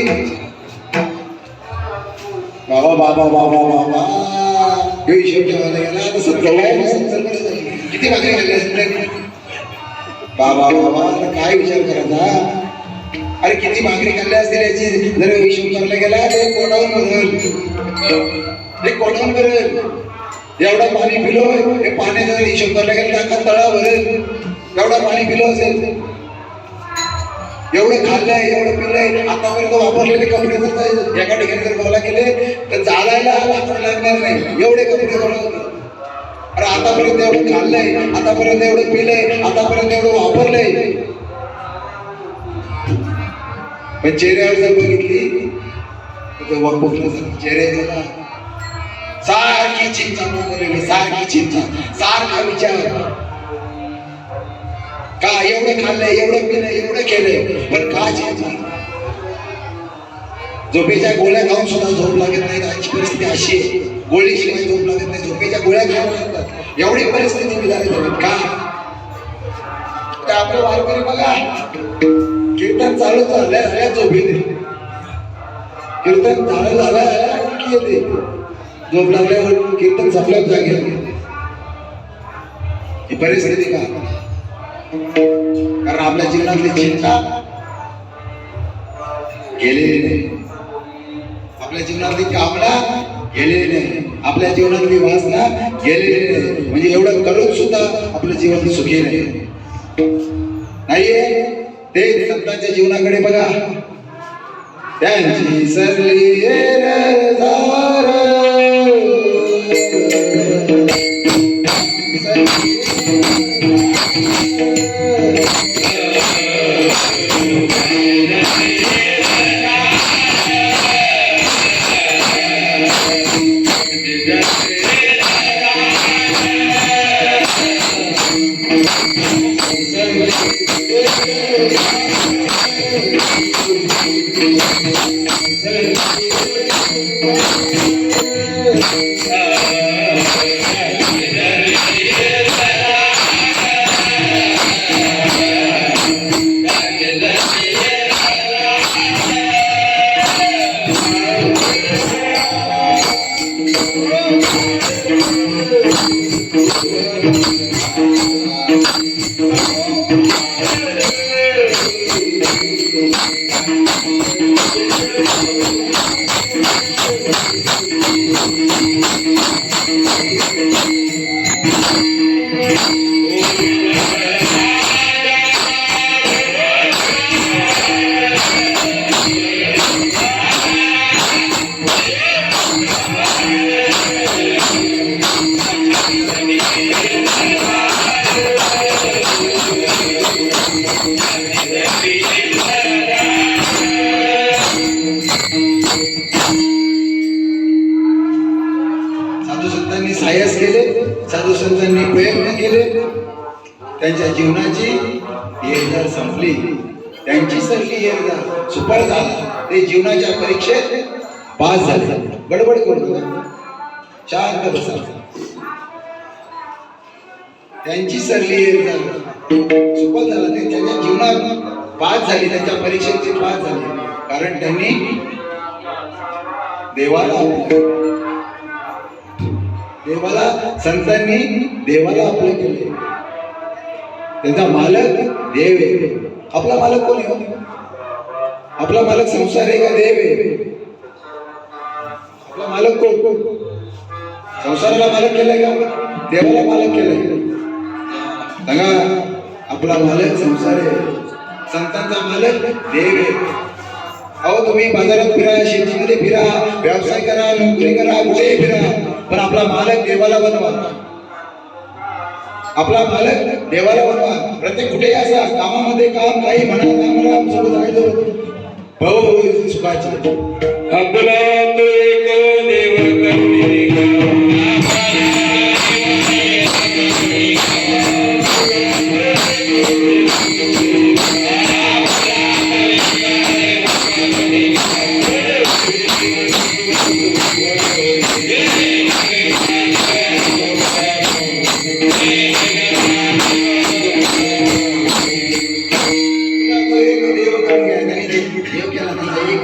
बाबा बाबा बाबा बाबा हिशोब ठेवायला गेला आता 70 किती भाकरी खाल्ली असेल? बाबा बाबा आता काय विचार करायचा? अरे किती भाकरी खाल्ली असतील याची जर हिशोब करायला गेला ते कोणावर करेल. एवढा पाणी पिलो, हे पाणी जर हिशोब करायला गेला तर तळा भरेल. एवढा पाणी पिलो असेल, एवढं खाल्लंय, एवढं पिलंय. आतापर्यंत वापरलेले कपडे जर एका ठिकाणी जर गोळा केले तर चालायला लागणार नाही, एवढे कपडे गोळा होते. अरे आतापर्यंत एवढं खाल्लंय, आतापर्यंत एवढं पिलंय, आतापर्यंत एवढं वापरलंय. पण चेहऱ्यावर जर बघितली तर चेहऱ्याला सारखी चिंता बनवलेली, सारखी चिंता, सारखा विचार. का एवढं खाल्लंय, एवढं पिलंय, एवढं केलंय, पण का चिंता? झोपेच्या गोळ्या खाऊन सुद्धा झोप लागत नाही. आजची परिस्थिती अशी आहे, गोळीशिवाय झोप लागत नाही, झोपेच्या गोळ्या खाऊन लागतात. एवढी परिस्थिती बिघाडी झाली का? आपलं वारकरी बघा, कीर्तन चालू झाल्या झोपेत, कीर्तन चालू झालं की येते झोप लागल्यावर, कीर्तन संपल्यावर जागे. ही परिस्थिती का? कारण आपल्या जीवनातली चिंता गेलेली नाही, आपल्या जीवनातली कामना गेलेली नाही, आपल्या जीवनातली वासना गेलेली नाही. म्हणजे एवढं करून सुद्धा आपलं जीवन सुखी नाहीये. ते संतांच्या जीवनाकडे बघा, त्यांची सरली सायस केले, साधू संतांनी प्रयत्न केले, त्यांच्या जीवनाची येरदार संपली, त्यांची सरली येरदार सुफळ झाला. ते जीवनाच्या परीक्षेत पास झाले. गडबड करू नका, शांत बसा. त्यांची सरली येरदार सुफळ झाला, ते त्यांच्या जीवनात पास झाली, त्यांच्या परीक्षेत ते पास झाले. कारण त्यांनी देवाला संतांनी देवाला आपलं केले. त्यांचा मालक देव आहे. आपला मालक कोण आहे? आपला मालक संसार आहे का देव आहे? आपला मालक कोण? संसाराला मालक केलाय का देवाला मालक केलाय? सांगा. आपला मालक संसार आहे, संतांचा मालक देव आहे. अहो तुम्ही बाजारात फिरा, शेतीमध्ये फिरा, व्यवसाय करा, नोकरी करा, कुठेही फिरा, पण आपला मालक देवाला बनवा. आपला मालक देवाला बनवा. प्रत्येक कुठेही असा कामामध्ये काम काही म्हणा कामाला सोबत राहिलो भाऊ सुखाची. आपला तो एक देव करुणिका.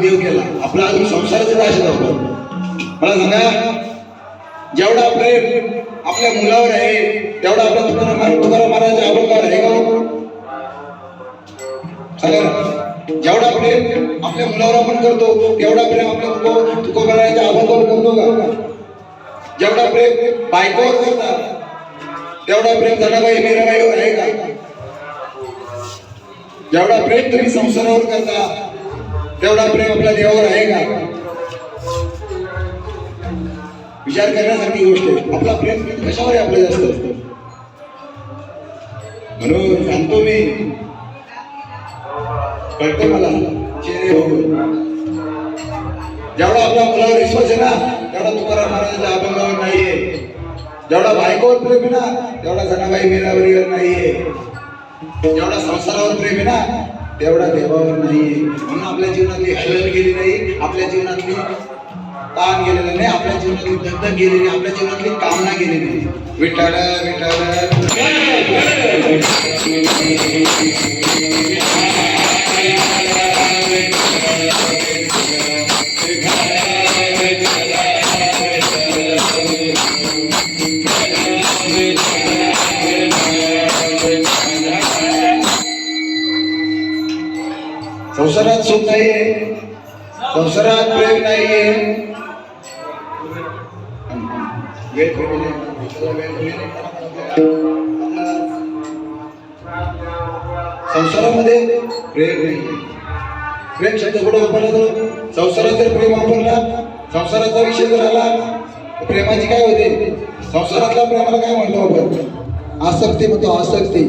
देव केला. आपला अजून संसाराचं काय होतं? मला सांगा. जेवढा प्रेम आपल्या मुलावर आहे तेवढा आपला तुकाराम महाराजांच्या अभंगावर आहे का? सांगा. जेवढा प्रेम आपल्या मुलावर आपण करतो तेवढा प्रेम आपल्या तुकाराम महाराजांच्या अभंगावर करतो का? जेवढा प्रेम बायकोवर करतात तेवढा प्रेम जनाबाई मीराबाईवर आहे का? जेवढा प्रेम तुम्ही संसारावर करता तेवढा प्रेम आपल्या देवावर आहे का? विचार करण्यासारखी गोष्ट आहे. आपला प्रेम कशावर आहे आपलं जास्त असतं? म्हणून सांगतो मी, कळतं मला चेहरे बघून. जेवढा आपल्या मुलावर विश्वास आहे ना तेवढा तुकाराम महाराजांच्या अभंगावर नाहीये. जेवढा बायकोवर प्रेम आहे ना तेवढा जनाबाई मीराबाईवर नाहीये. जेवढा संसारावर प्रेम आहे ना तेवढा देवावर नाहीये. म्हणून आपल्या जीवनातली हलल गेली नाही, आपल्या जीवनातली ताण गेलेला नाही, आपल्या जीवनातली दगदग गेली नाही, आपल्या जीवनातली कामना गेली नाही. विठ्ठल संसारात सुख नाहीये, संसारात प्रेम नाहीये. संसारामध्ये प्रेम नाही. प्रेम शब्द कुठे वापरला जातो? संसारात जर प्रेम वापरला, संसाराचा विषय जर आला, प्रेमाची काय होते? संसारातल्या प्रेमाला काय म्हणतो आपण? आसक्ती म्हणतो. आसक्ती.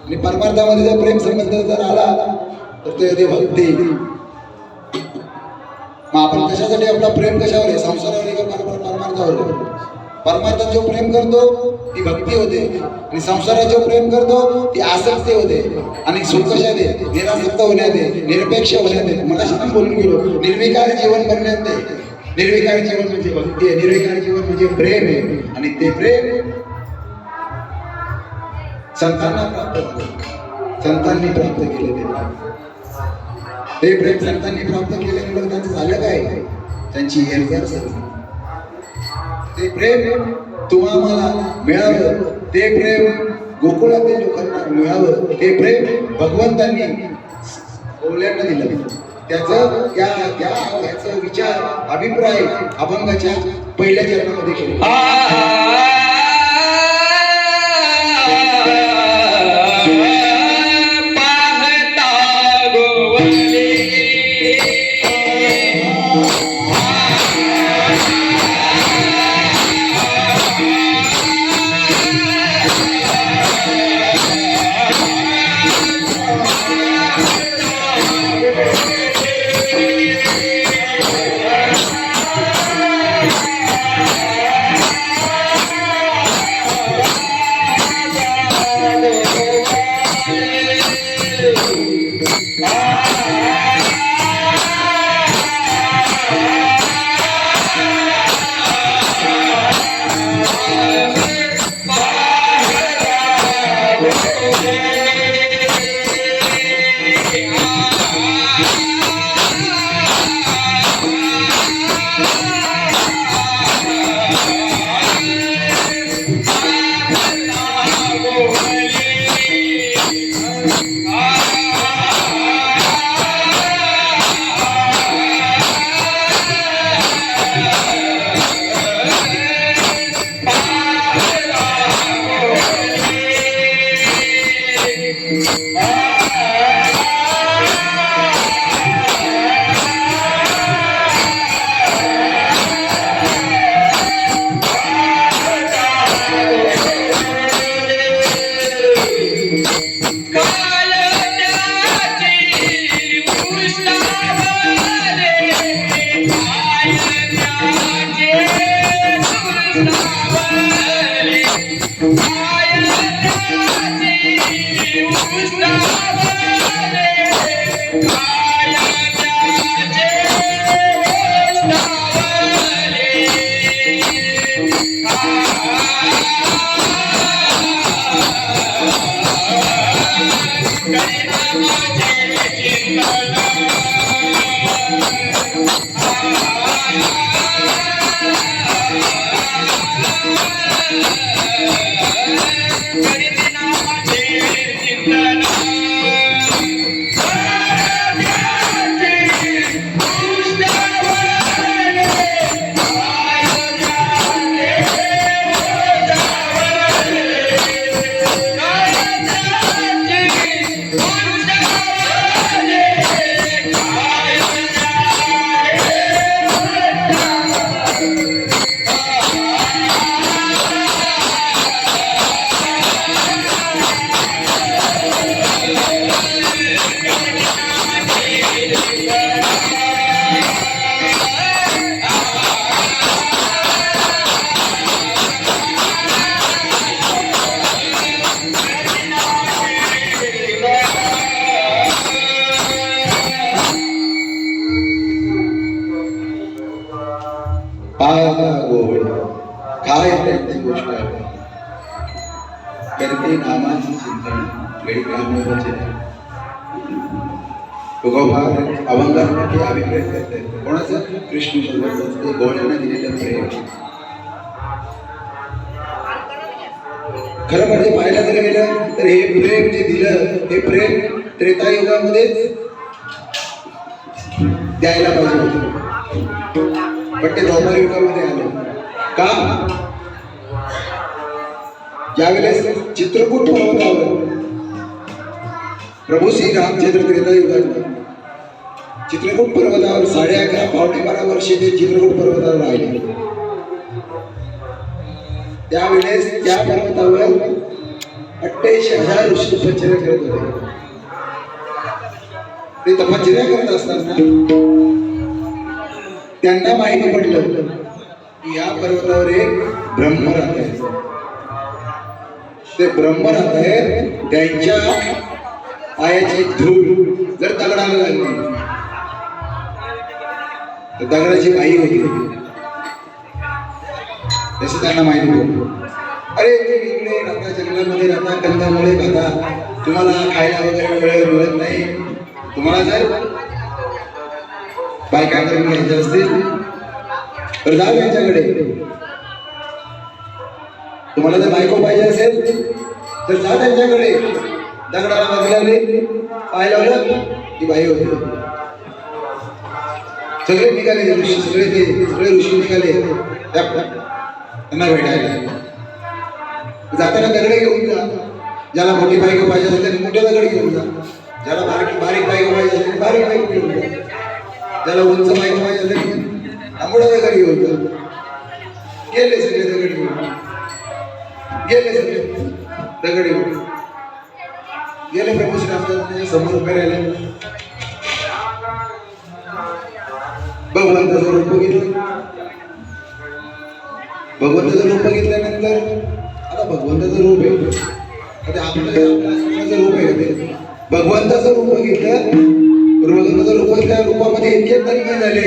आणि परमार्थामध्ये जर प्रेम संबंध जर आला तर ते होते भक्ती. मग आपण कशासाठी आपला प्रेम कशावर आहे? संसारावर आहे का परमार्थावर? परमार्थात जो प्रेम करतो ती भक्ती होते, आणि संसारात जो प्रेम करतो ती आसक्ती होते. आणि सुख कशात आहे? निरासक्त होण्यात आहे, निरपेक्ष होण्यात आहे. मला शिकून बोलून गेलो, निर्विकार जीवन बनण्यात आहे. निर्विकार जीवन म्हणजे भक्ती आहे, निर्विकार जीवन म्हणजे प्रेम आहे. आणि ते प्रेम संतांना प्राप्त झालं, संतांनी प्राप्त केलेले. ते प्रेम संतांनी प्राप्त केल्यामुळे त्यांचं झालं काय? त्यांची हेरफेर झाली. ते प्रेम तुम्हा मला मिळावं, ते प्रेम गोकुळातील लोकांना मिळावं, ते प्रेम भगवंतांनी ओवल्यांना दिलं. त्याचा विचार अभिप्राय अभंगाच्या पहिल्या चरणामध्ये केला. पाहता गोड काय त्यांची गोष्ट आहे करते नामाचे चिंतन वेळी कामाचे तुकोबा अभंगामध्ये अभिप्राय करतात कोणाचं कृष्ण भगवंताचं ते गोड्यांना दिलेलं प्रेम खरं म्हणजे पाहायला जर गेलं तर हे प्रेम जे दिलं हे प्रेम त्रेतायुगामध्येच द्यायला पाहिजे होतं पण ते द्वापर युगामध्ये आलं का ज्यावेळेस चित्रकूट पर्वतावर प्रभू श्री रामचंद्र त्रेतायुगात चित्रकूट पर्वतावर 11.5 पावणे 12 वर्षे ते चित्रकूट पर्वतावर राहिले त्यावेळेस त्या पर्वतावर 28,000 ऋषी तपश्चर्या करत होते ते तपश्चर्या करत असताना त्यांना माहिती पडलं की या पर्वतावर एक ब्रह्म राहत आहे ते ब्रह्म राहत आहे त्यांच्या पायाची धूळ जर दगडाला लागली तर दगडाची बाई होती तसं त्यांना माहिती पडलं अरे ते इकडे राहता जंगलामध्ये राहता कंदामुळे खाता तुम्हाला खायला वगैरे वेळेवर मिळत नाही तुम्हाला जर बायका करून घ्यायच्या असतील तर जा त्यांच्याकडे तुम्हाला जर बायको पाहिजे असेल तर जा त्यांच्याकडे दगडाला बघल्याने पाय लावलं की बाई होती सगळे निघाले ऋषी सगळे ऋषी निघाले त्यांना भेटायला जाताना दगडे घेऊन जा ज्याला मोठी बायको पाहिजे असेल त्याने मोठे दगड घेऊन जा ज्याला बारीक बायको पाहिजे असेल बारीक बायको घेऊन जा ज्याला उंच बायको पाहिजे असेल लांबडा दगड घेऊन जा गेले सगळे दगड घेऊन गेले सगळे दगड घेऊन गेले प्रभू श्रीरामचंद्र समोर उभे राहिले भगवंताचं रूप बघितलं भगवंताचं रूप बघितल्यानंतर आता भगवंताचं रूप आहे आता आपलं रूप आहे ते भगवंताचं रूप बघितलं भगवंताचं रूप त्या रूपामध्ये इतके तन्मय झाले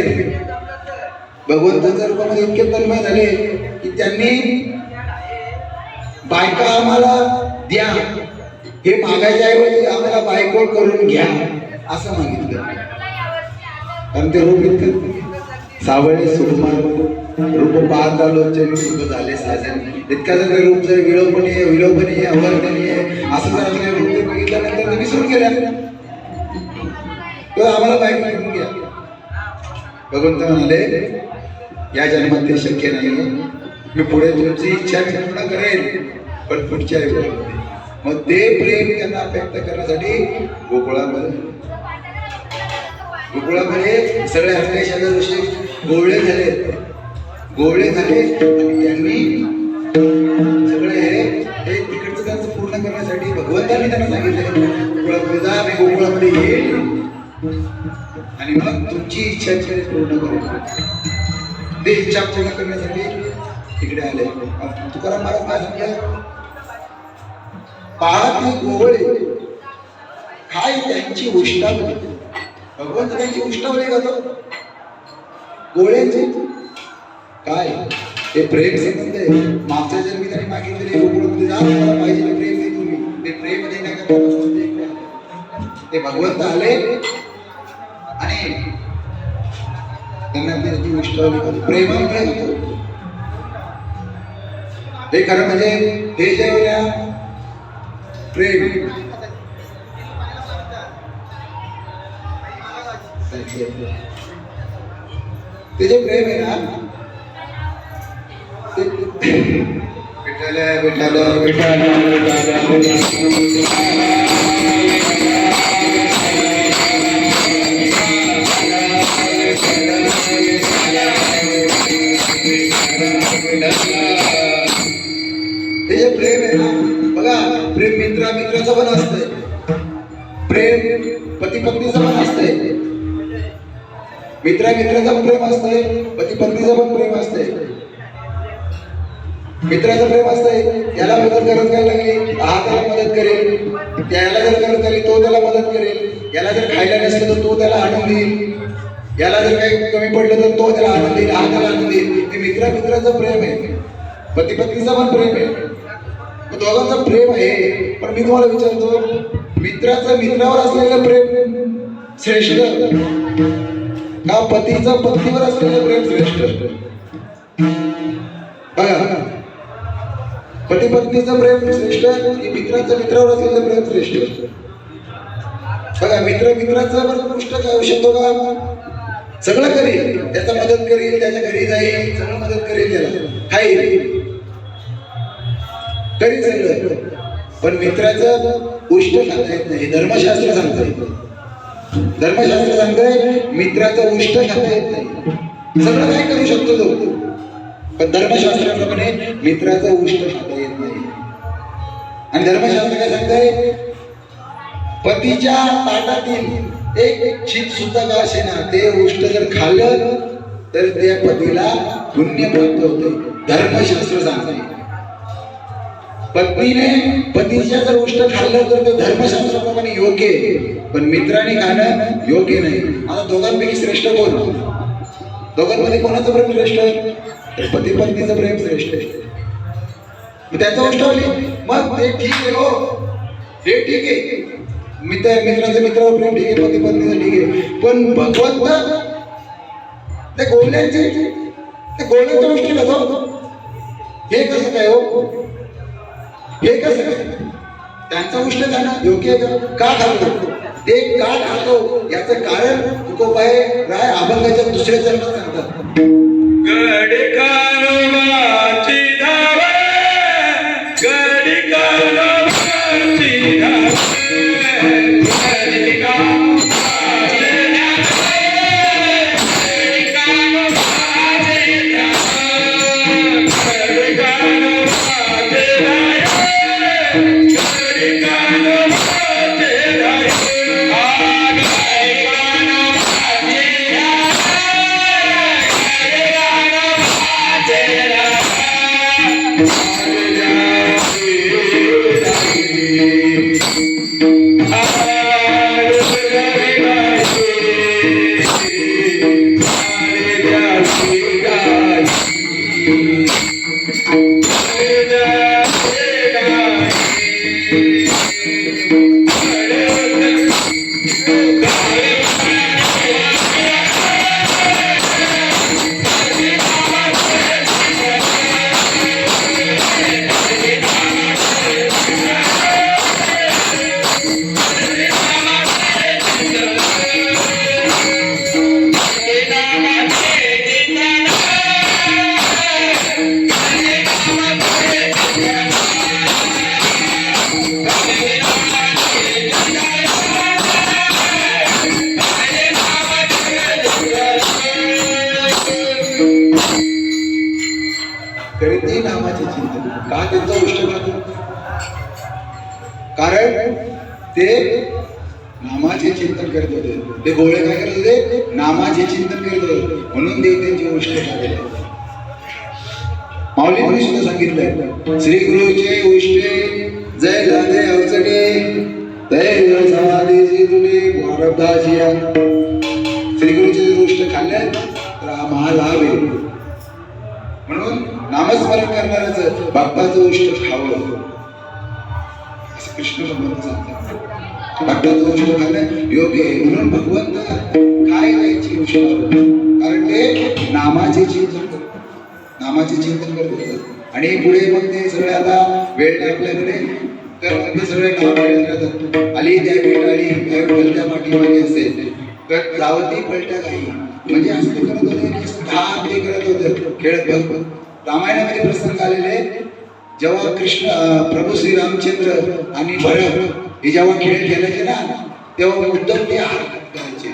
भगवंताच्या रूपामध्ये इतके तन्मय झाले की त्यांनी बायका आम्हाला द्या हे मागायच्या ऐवजी आम्हाला बायको करून घ्या असं मागितलं कारण ते रूप इतकं सावळे सुकुमार रूप पाहता लोचन सुख झाले साजन इतका जर रूप जर विलोभनीय अवर्णनीय असं जर आपल्या रूप बघितल्यानंतर ते विसरून गेल्या तर आम्हाला बायको करून घ्या भगवंत म्हणाले या जन्मात ते शक्य नाही मी पुढे तुमची इच्छा पूर्ण करेन पण पुढच्या युगामध्ये मग ते प्रेम त्यांना व्यक्त करण्यासाठी गोकुळामध्ये सगळे 28,000 ऋषी गोवळे झाले आणि त्यांनी सगळे हे तिकडचं त्यांचं पूर्ण करण्यासाठी भगवंतांनी त्यांना सांगितलं गोकुळामध्ये जा मी गोकुळामध्ये येईल आणि मग तुमची इच्छा पूर्ण करेल ते इच्छा पूर्ण करण्यासाठी तिकडे आले तुकाराम महाराज काय सांगतात पाहती गोवळे काय त्यांची उष्टावली भगवंत त्यांची उष्टावली करतो गोवळ्यांची काय हे प्रेम संबंध आहे मागच्या जन्मी त्यांनी मागितलेले गोकुळामध्ये जा तुम्हाला पाहिजे प्रेम दे तुम्ही ते प्रेम देण्याकरता ते भगवंत आले आणि त्यांना त्यांची उष्टावली प्रेमामुळे होतो हे खरं म्हणजे हे जे प्रेम ते जे प्रेम आहे ना ते विठ्ठल विठ्ठल ते जे प्रेम आहे ना बघा प्रेम मित्राचं पण असतंय प्रेम पती पत्नीचं पण असतंय मित्राचं प्रेम असतंय पती पत्नीचं पण प्रेम असतंय मित्राचं प्रेम असतंय याला मदत गरज करायला लागली हा त्याला मदत करेल त्याला जर गरज झाली तो त्याला मदत करेल याला जर खायला नसलं तर तो त्याला आणून देईल याला जर काही कमी पडलं तर तो त्याला आनंद देईल, हा त्याला आनंद देईल. हे मित्राचं प्रेम आहे, पती पत्नीचं पण प्रेम आहे, दोघांचं प्रेम आहे. पण मी तुम्हाला विचारतो, मित्राचं मित्रावर असलेलं प्रेम श्रेष्ठ का पतीचं पत्नीवर असलेलं प्रेम श्रेष्ठ? बघा, पती पत्नीचं प्रेम श्रेष्ठ की मित्राचं मित्रावर असलेलं प्रेम श्रेष्ठ? बघा, मित्राचं पण गोष्ट काय होऊ शकतो का? सगळं करेल, त्याचा मदत करेल, त्याच्या घरी जाईल, सगळं मदत करेल, त्याला खाईल, करेल सगळं. पण मित्राचं उष्ट खाता येत नाही. धर्मशास्त्र सांगतंय मित्राचं उष्ट खाता येत नाही. सगळं काय करू शकतो तो, पण धर्मशास्त्राप्रमाणे मित्राचं उष्ट खाता येत नाही. आणि धर्मशास्त्र काय सांगतंय, पतीच्या ताटातील एक शीत सुद्धा का असे ना, ते उष्ट जर खाल्लं तर त्या पतीला पुण्य प्राप्त होते. धर्मशास्त्र सांगते पत्नीने पतीच्या जर उष्ट खाल्लं तर ते धर्मशास्त्राप्रमाणे योग्य आहे, पण मित्राने खाणं योग्य नाही. आता दोघांपैकी श्रेष्ठ कोण? दोघांमध्ये कोणाचं प्रेम श्रेष्ठ? तर पती पत्नीचं प्रेम श्रेष्ठ आहे. त्याचं गोष्ट आली मग ते ठीक आहे, हो हे ठीक आहे, मित्राचं मित्रावर प्रेम ठीक आहे, पती पत्नीचं ठीक आहे. पण भगवंत ते गोल्याच्या गोष्टी बघतो, हे कसं काय हो? हे कसं काय? त्यांचं उष्ट खाणं योग्य आहे का? खातो ते का खातो याचं कारण तुकोबाई राय अभंगाच्या दुसऱ्या चरणात सांगतात. गडी कानोबाची धावे, गडी कानोबाची धावे, गडी कानोबाची धावे, गडी कानोबाची धावे, गडी कानोबाची धावे, गडी कानोबाची धावे, करते नामाचे चिंतन. का त्यांचं उष्ट खातो? कारण ते नामाचे चिंतन करत होते. ते गोळे काय करत होते? नामाचे चिंतन करत होते, म्हणून ते त्यांची उष्ट खाते. माऊलींनी सुद्धा सांगितलंय, श्री गुरुचे उष्टे जय दादे अवचटे तय समाधीची तुले प्रारब्धाचिया. श्री गुरुचे जर उष्ट खाल्ले तर आम्हाला हवे, म्हणून नामस्मरण करणाऱ्याचं भक्ताचं उष्ट खावं असं कृष्ण भगवंत सांगतात. भक्ताचं उष्ट खाणं योग्य आहे, म्हणून भगवंत काय द्यायची उष्ट, कारण ते नामाचे चिंतन करतात, नामाचे चिंतन करतात. आणि पुढे मग ते सगळे आता वेळ नाही आपल्याकडे, तर ते सगळे नाव करतात. आली त्या वेळ आली पलट्या पाठीमागे असेल तर जावती पलट्या काही, म्हणजे असं ते करत होते की ते करत होते खेळत बघ. रामायणामध्ये प्रसंग आलेले, जेव्हा कृष्ण प्रभू श्री रामचंद्र आणि भरत हे जेव्हा खेळ खेळायचे ना, तेव्हा उद्धव ते हार करायचे.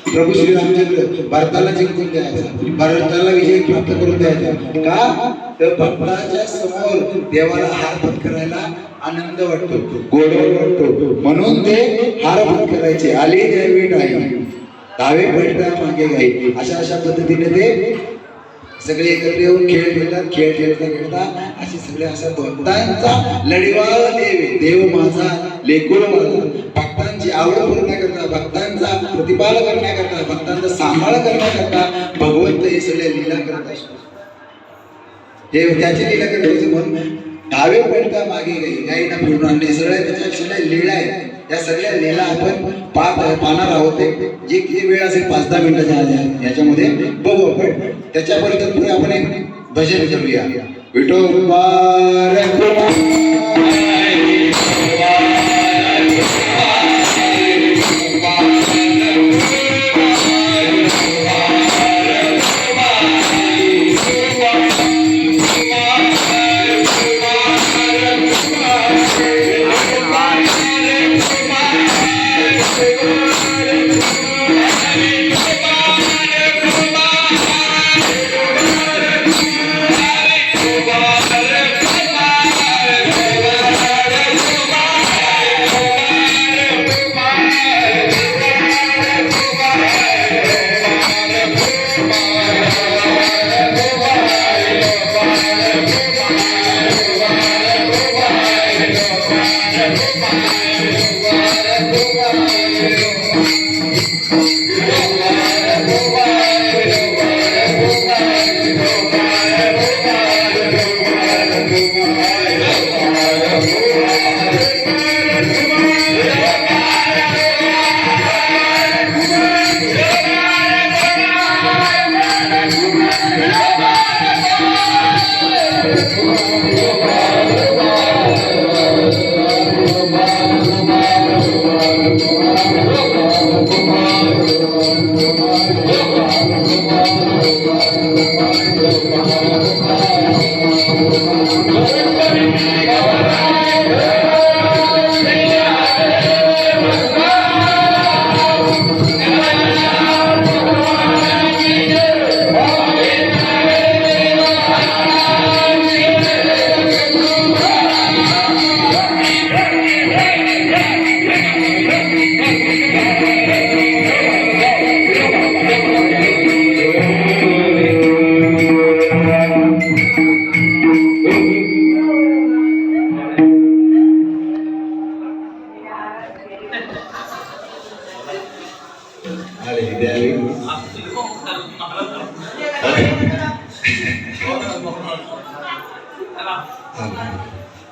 प्रभू श्री रामचंद्र भरताला जिंकून द्यायचा, भरताला विजय प्राप्त करून द्यायचा. का तर भक्ताच्या समोर देवाला हार पत्करायला आनंद वाटतो, गोडवा वाटतो, म्हणून ते हार पत्करायचे. आले त्यावेळी नाही दावे पलटा मागे गाई, अशा पद्धतीने ते सगळे एकत्र येऊन खेळ खेळतात. खेळ खेळता असे सगळे असा भक्तांचा लढीवाळ देव माझा लेकूळ माझा, भक्तांची आवड पूर्ण करता, भक्तांचा प्रतिपाल करण्याकरता, भक्तांचा सांभाळ करण्याकरता भगवंत हे सगळे लीला करत असतो. हे त्याची लीला करण्याचे म्हणून डावे पडता मागे गेली गाईना फिरून आणणे, सगळ्या त्याच्या सगळ्या लीला आहेत. या सगळ्या लीला आपण पाहणार आहोत. जे किती वेळ असेल 5-10 मिनिटाच्या याच्यामध्ये बघू आपण. त्याच्यापर्यंत पुढे आपण एक भजन करूया. विठोबा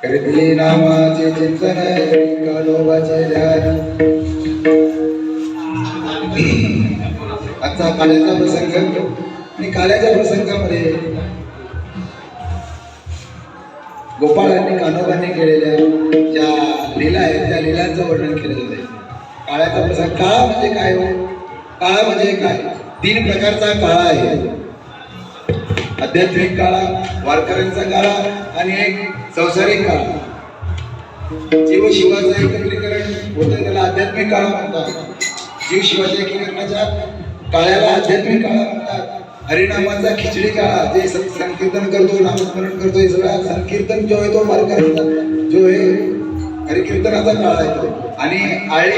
करीतले नामाचे चिंतन कालोबाचे ध्यान. आजचा काल्याचा प्रसंग आणि काल्याच्या प्रसंगामध्ये गोपाळांनी कान्होबांनी केलेल्या ज्या लीला आहेत त्या लीलांचं वर्णन केलेलं आहे. काळ्याचा प्रसंग. काळा म्हणजे काय हो? काळा म्हणजे काय? 3 प्रकारचा काळा आहे. आध्यात्मिक काळा, वारकऱ्यांचा काळा आणि एक संसारिक काळा. जीव शिवाचं एकत्रीकरण होतं त्याला आध्यात्मिक काळा म्हणतात. जीव शिवाच्या एकीकरणाच्या काळाला आध्यात्मिक काळा म्हणतात. हरिनामाचा खिचडी काळा, जे संकीर्तन करतो, नामस्मरण करतो, हे सगळा संकीर्तन जो आहे तो वारकऱ्यांचा जो आहे हरिकीर्तनाचा काळा आहे तो. आणि आळी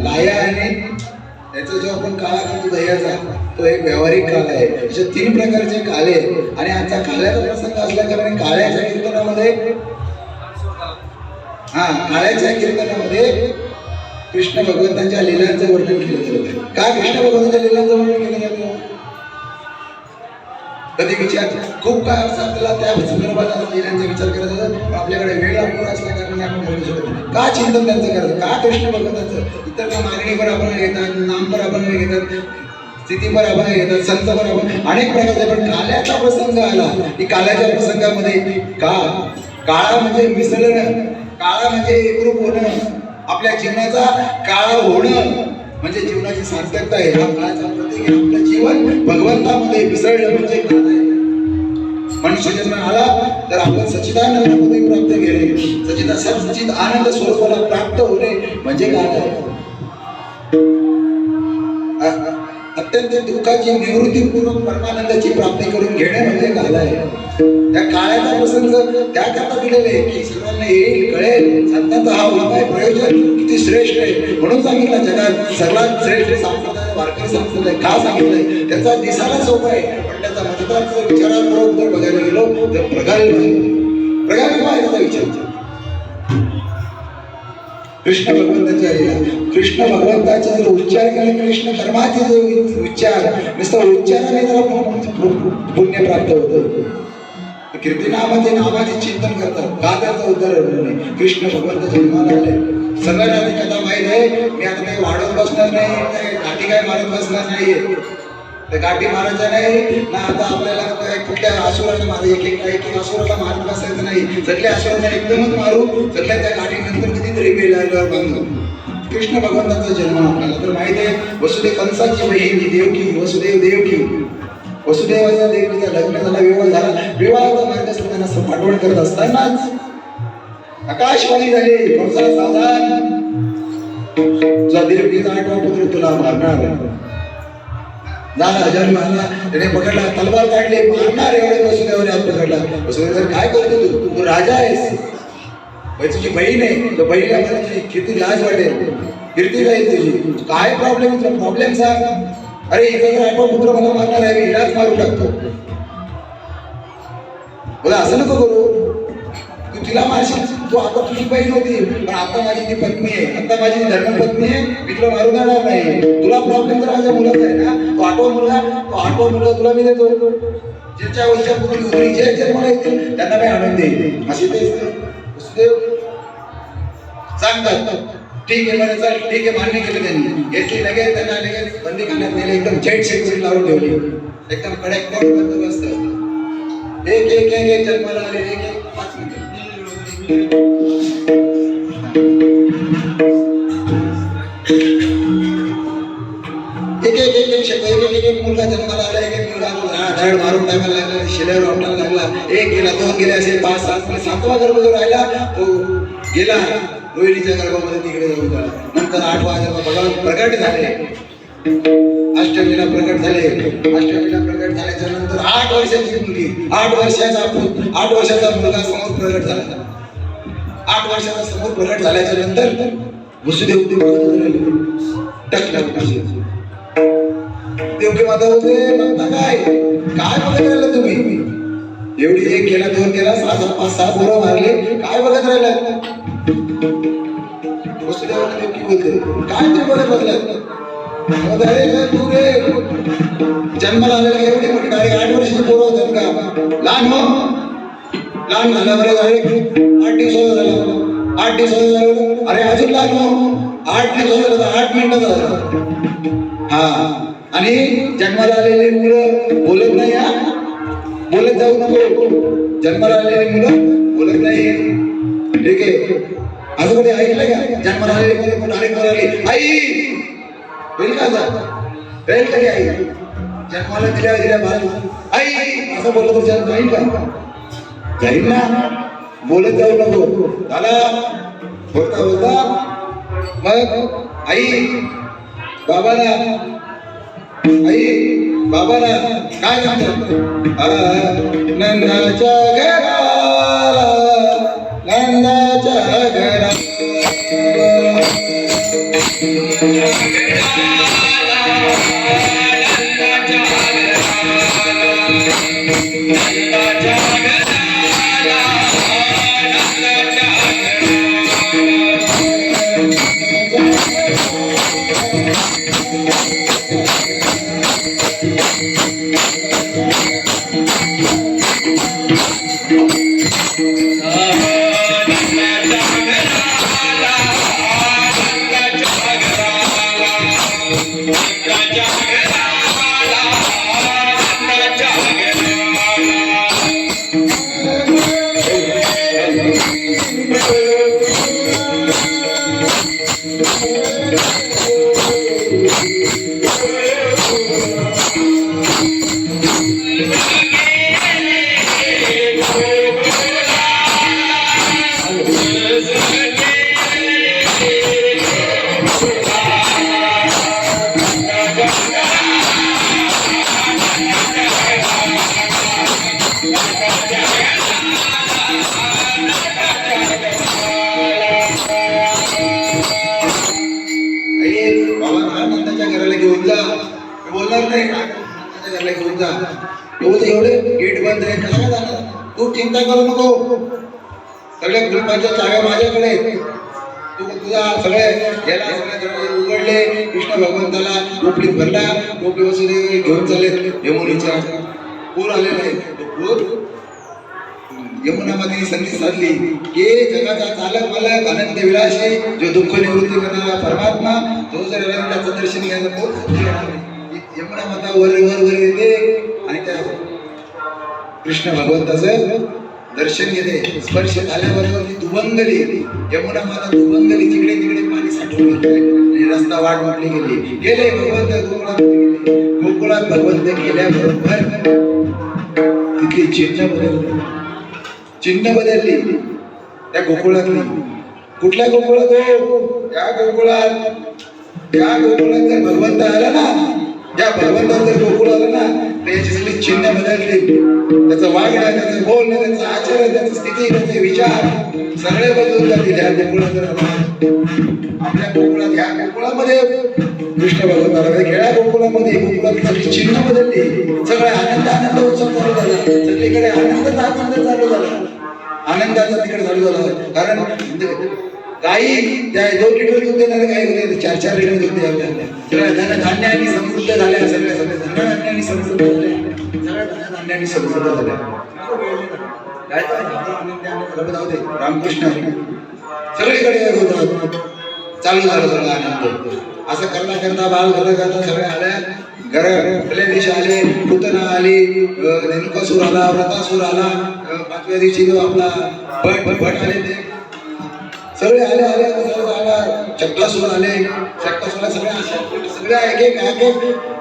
लाया आणि त्याचा जो आपण काळा करतो दह्याचा, तो एक व्यावहारिक काळ आहे. अशा 3 प्रकारचे काळे आहेत. आणि आजचा काळ्याचा प्रसंग असल्या कारणाने काळ्याच्या कीर्तनामध्ये काळ्याच्या कीर्तनामध्ये कृष्ण भगवंतांच्या लीलांचं वर्णन केलं जातं. का कृष्ण भगवंतांच्या लीलांचं वर्णन केलं जातं? कधी विचार खूप काय असं आपल्याला त्या संदर्भात लीलांचा विचार करायचा होता. आपल्याकडे वेळ अपुरा असल्या कारणाने आपण बोलू शकत नाही. का चिंतन त्यांचं करायचं? का कृष्ण भगवंतांचं? इतर का मागणीवर आपण घेतात, नामपर आपण घेतात, स्थितीपर आपण घेतात, संतपर आपण अनेक प्रकारचे. पण काल्याचा प्रसंग आला की काल्याच्या प्रसंगामध्ये काळा म्हणजे मिसळणं, काळा म्हणजे एकरूप होणं, आपल्या जीवनाचा काळा होणं म्हणजे जीवनाची सार्थकता आहे. हा काळाचा प्रतीक आहे. आपलं जीवन भगवंतामध्ये मिसळलं म्हणजे काळ आहे. मनुष्य जन्म आला तर आपण सच्चिदानंद पदवी प्राप्त केले, सच्चिद आनंद स्वरूपाला प्राप्त होणे म्हणजे काळ आहे. अत्यंत दुःखाची निवृत्तीपूर्वक परमानंदाची प्राप्ती करून घेणे म्हणजे काळ आहे. त्या काळाचा प्रसंग त्याकरता दिलेले आहे की सर्वांना येईल, कळेल संतांचा हा उपाय प्रयोजन किती श्रेष्ठ आहे. म्हणून सांगितलं जगात सर्वात श्रेष्ठ संप्रदाय वारकरी संप्रदाय का सांगितलंय? त्याचा दिसायला सोपा आहे, पण त्याचा मतदार विचारापूर्वक जर बघायला गेलो तर प्रगाल्भ आहे त्याचा विचार. कृष्ण भगवंताच्या लीला, कृष्ण भगवंताचे जर उच्चार केले, कृष्ण धर्माचे जे उच्चार, नुसतं उच्चाराने जरा पुण्य प्राप्त होतं. कीर्तीनामाचे नामाचे चिंतन करतात, गाथाचं उदाहरण नाही. कृष्ण भगवंत जन्माला आले, सगळ्यांना ती कथा माहित आहे. मी आता काही वाढवत बसणार नाही, काही गाठी काय मारत बसणार नाहीये. त्या गाठी मारायच्या नाही ना. आता आपल्याला काय कुठल्या असुराला मारू, एक असुराला मारत बसायचं नाही. सगळ्या असुरांना एकदमच मारू, सगळ्या त्या गाठी नंतर कितीतरी वेळेला बांधू. कृष्ण भगवंताचा जन्म आपल्याला तर माहित आहे. वसुदेव कंसाची बहीण देवकी, वसुदेव देवकी, वसुदेवाच्या देवीचा लग्न झाला, विवाह झाला. विवाहाचा मार्गस्थ त्यांना पाठवण करत असतानाच आकाशवाणी झाली, कंसाला सावधान, तुझा देवकीचा 8वा पुत्र तुला मारणार झाला. जन्म आला, त्याने पकडला, तलवार काढली, मारणार एवढे वसुदेवाने हात पकडला. वसुदेव काय करतो तू राजा आहेस, तुझी बहीण आहे, तो बहिणीला तुझी किती लाज वाटेल, कीर्ती जाईल तुझी. काय प्रॉब्लेम, तुला प्रॉब्लेम सांग. अरे इथं 8वा पुत्र मला मारणार आहे, मी हिलाच मारू टाकतो. बोला असं नको करू, तू तिला मारशील, तू आता तुझी बहीण होती, पण आता माझी ती पत्नी आहे, आता माझी धर्मपत्नी आहे, मी तुला मारू देणार नाही. तुला प्रॉब्लेम तर माझ्या मुलाचा आहे ना, तो 8वा मुलगा तुला मी देतो. ज्याच्या वरच्या पुत्री जे जन्माला येतील त्यांना मी आणून देईन. अशी ते वसुदेव सांगतात. ठीक आहे बरं, चल ठीक आहे, मान्य केलं त्यांनी. घेतली लगेच, त्यांना लगेच बंदी करण्यात नेले, एकदम जेट सिक्युरिटी लावून ठेवली, एकदम कडक बंदोबस्त. एक जन्माला आले, एक 5 मिनिटं. एक मुलगा जन्माला आला, एक मुलगा धड मारून टाकायला लागला, शिल्यावर वाटायला लागला. 1 गेला, 2 गेले, असे 5, 7, 7वा गर्भ जो राहिला तो गेला रोहिणीच्या गर्भामध्ये, तिकडे जाऊन झाला. नंतर 8वा गर्भ भगवान प्रकट झाले, अष्टमीला प्रकट झाले. अष्टमीला प्रकट झाल्याच्या नंतर 8 वर्षाची मुलगी, 8 वर्षाचा मुलगा समोर प्रकट झाला. 8 वर्षाचा समोर प्रकट झाल्याच्या नंतर वसुदेव टाकला. देवकी माता होते, बघता काय बघत राहिला तुम्ही? एवढी 1 केला, 2 केला, 6, 5, 6 पोरं मारले, काय बघत राहिला? वसुदेवाला देवकी बोलते, काय तुम्ही बघत बसलात? तू रे जन्माला आलेला एवढी मोठी गाडी, 8 वर्षाची पोरं होतात का? लहान लहान झाला बरं, 8 दिवसाचा झाला, 8 दिवसाचा झाला. अरे अजून लहान 8 दिवसाचा झाला, 8 मिनिटाचा झाला. हा, आणि जन्माला आलेली मुलं बोलत नाही. बोलत जाऊ नको, जन्माला आलेली मुलं बोलत नाही. ठीक आहे, असं कधी ऐकलं का? जन्माला आलेली मुलं डायरेक्ट बोलाली आई होईल का? कळेल कधी आई? जन्माला दिल्या बाळाला आई असं बोललं तर जन्म जाईल का? जाईल ना. बोलत जाऊ नको. झाला बोलता मग आई बाबाला काय म्हणतात? नंदाच्या घराला, नंदाच्या घराला, एवढे गेट बंद आहे, कशाला जाणार? तू चिंता करू नको, सगळ्या ग्रुपाच्या चाव्या माझ्याकडे आहेत. तू तुझा सगळे याला सगळे दरवाजे उघडले, कृष्ण भगवंताला टोपलीत भरला, टोपली बसून घेऊन चालले यमुनेच्या. पूर आलेला आहे, तो पूर यमुनामध्ये संधी साधली की जगाचा चालक मालक आनंद विलासी जो दुःख निवृत्ती करणारा परमात्मा तो जर त्याचं दर्शन घ्यायला तो यमुना माता वर वर वर येते आणि त्या कृष्ण भगवंताचं दर्शन घेते. स्पर्श झाल्याबरोबर ती दुभंगली, यमुना माता दुभंगली, तिकडे तिकडे पाणी साठवून घेतलंय आणि रस्ता वाट वाटली गेली. गेले भगवंत गोकुळात गेले. गोकुळात भगवंत गेल्याबरोबर तिथली चिन्ह बदलली, चिन्ह बदलली त्या गोकुळातली. कुठल्या गोकुळात हो? त्या गोकुळात जर भगवंत आला ना, ज्या भगवंताचं जर गोकुळ आलं ना, त्याची सगळी चिन्ह बदलली. त्याचं वागणं, त्याचं बोलणं, त्याचं आचरण, त्याची स्थिती, त्याचे विचार सगळे बदलून जातील. ह्या गोकुळात जर आपल्या गोकुळात, ह्या गोकुळामध्ये कृष्ण भगवंत आला, खेळ्या गोकुळामध्ये गोकुळात सगळी चिन्ह बदलली. सगळे आनंद उत्सव चालू झाला, सगळीकडे आनंद चालू झाला, आनंदाचा तिकडे चालू झाला. कारण गाई त्या 2 लिटर दूध देणारे गाई होते, 4-4 लिटर दूध द्यायला. सगळ्या धनधान्याने समृद्ध झाल्या, सगळ्या धनधान्याने समृद्ध झाल्या, सगळ्या धनधान्याने समृद्ध झाल्या. काय होते रामकृष्ण सगळीकडे चालू झालं सगळं आनंद. असं करता करता बाल करता सगळे आल्या घरातल्या दिवशी आले, पुतना आली, रेणुकासूर आला, व्रतासूर आला, 5व्या दिवशी तो आपला भट आले, ते सगळे आले चक्रासूर आले, चक्रासूर सगळे एक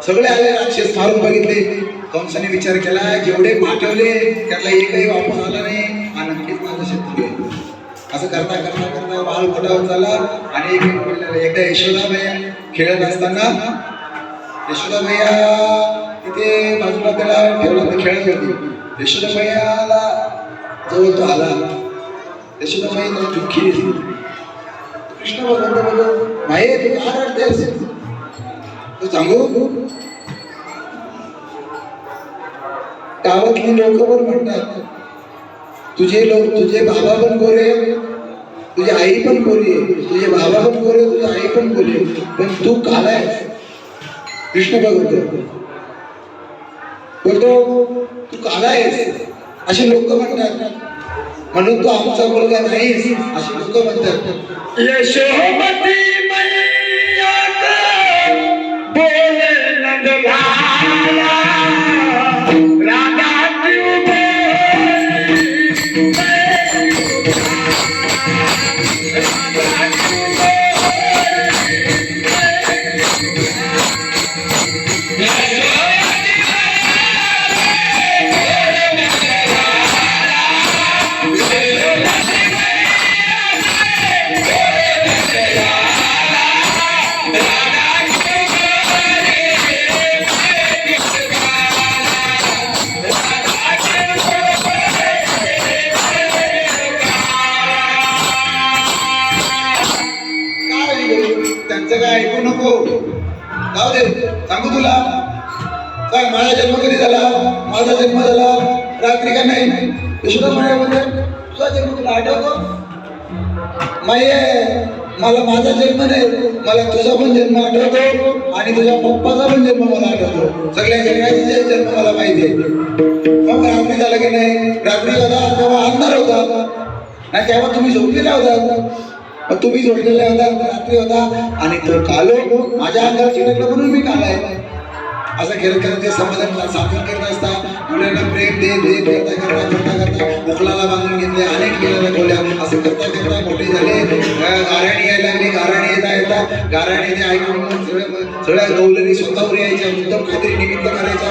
सगळे आले. राक्षस मारून बघितले. कंसाने विचार केला, जेवढे पाठवले त्यातला एकही वापर आला नाही, हा नक्कीच माझा शत्रू आहे. असं करता करता करता बाळ मोठा झाला आणि एकदा यशोदाबाई खेळत असताना, यशोदाबाईया तिथे बाजूला त्याला ठेवला, खेळत होती. यशोदाबाईला जवळ तो आला. यशोदाबाई त्याला दुःखी दिसली. कृष्ण भगवंत बोलतो, नाही तू का रडतेस? तू सांगू? गावातली लोक पण म्हणतात तुझे बाबा पण गोरे, तुझी आई पण गोरी आहे, तुझे बाबा पण गोरे, तुझी आई पण गोरी आहे, पण तू काला आहेस. कृष्ण भगवंत बोलतो तू काला आहेस असे लोक म्हणतात, म्हणून तू आमचा मुलगा नाहीस अशी लोक म्हणतात. यशोमती मैया बोले नंदलाला, राधा क्यों बोली राधा क्यों त्यांचं काय ऐकू नको, जाऊ दे. सांगू तुला काय, माझा जन्म कधी झाला? माझा जन्म झाला रात्री का नाही? यशोदा म्हणाले, तुझा जन्म तुला आठवतो? मला माझा जन्म नाही, मला तुझा पण जन्म आठवतो आणि तुझ्या पप्पाचा पण जन्म मला आठवतो. सगळ्या जगाचे जन्म मला माहिती आहे. मग रात्री झालं की नाही? रात्री होता तेव्हा अंधार होता नाही, तेव्हा तुम्ही झोपलेला होता. तुम्ही झोपलेला होता, रात्री होता आणि तो कालो माझ्या अंगावर चिडकला म्हणून मी काला आहे. असं खेळ करत ते समाधान साधन करत असतात. मुलांना प्रेम देत करता करता करता करता मुलाला बांधून घेतले, अनेक केलेल्या बोल्या. असं करता करता मोठे झाले. गाराणी यायला लागली. गाराणी येता गाराणी ते ऐकून सगळ्या गौलरी स्वतःवर यायच्या, मुद्दाम काहीतरी निमित्त करायचा,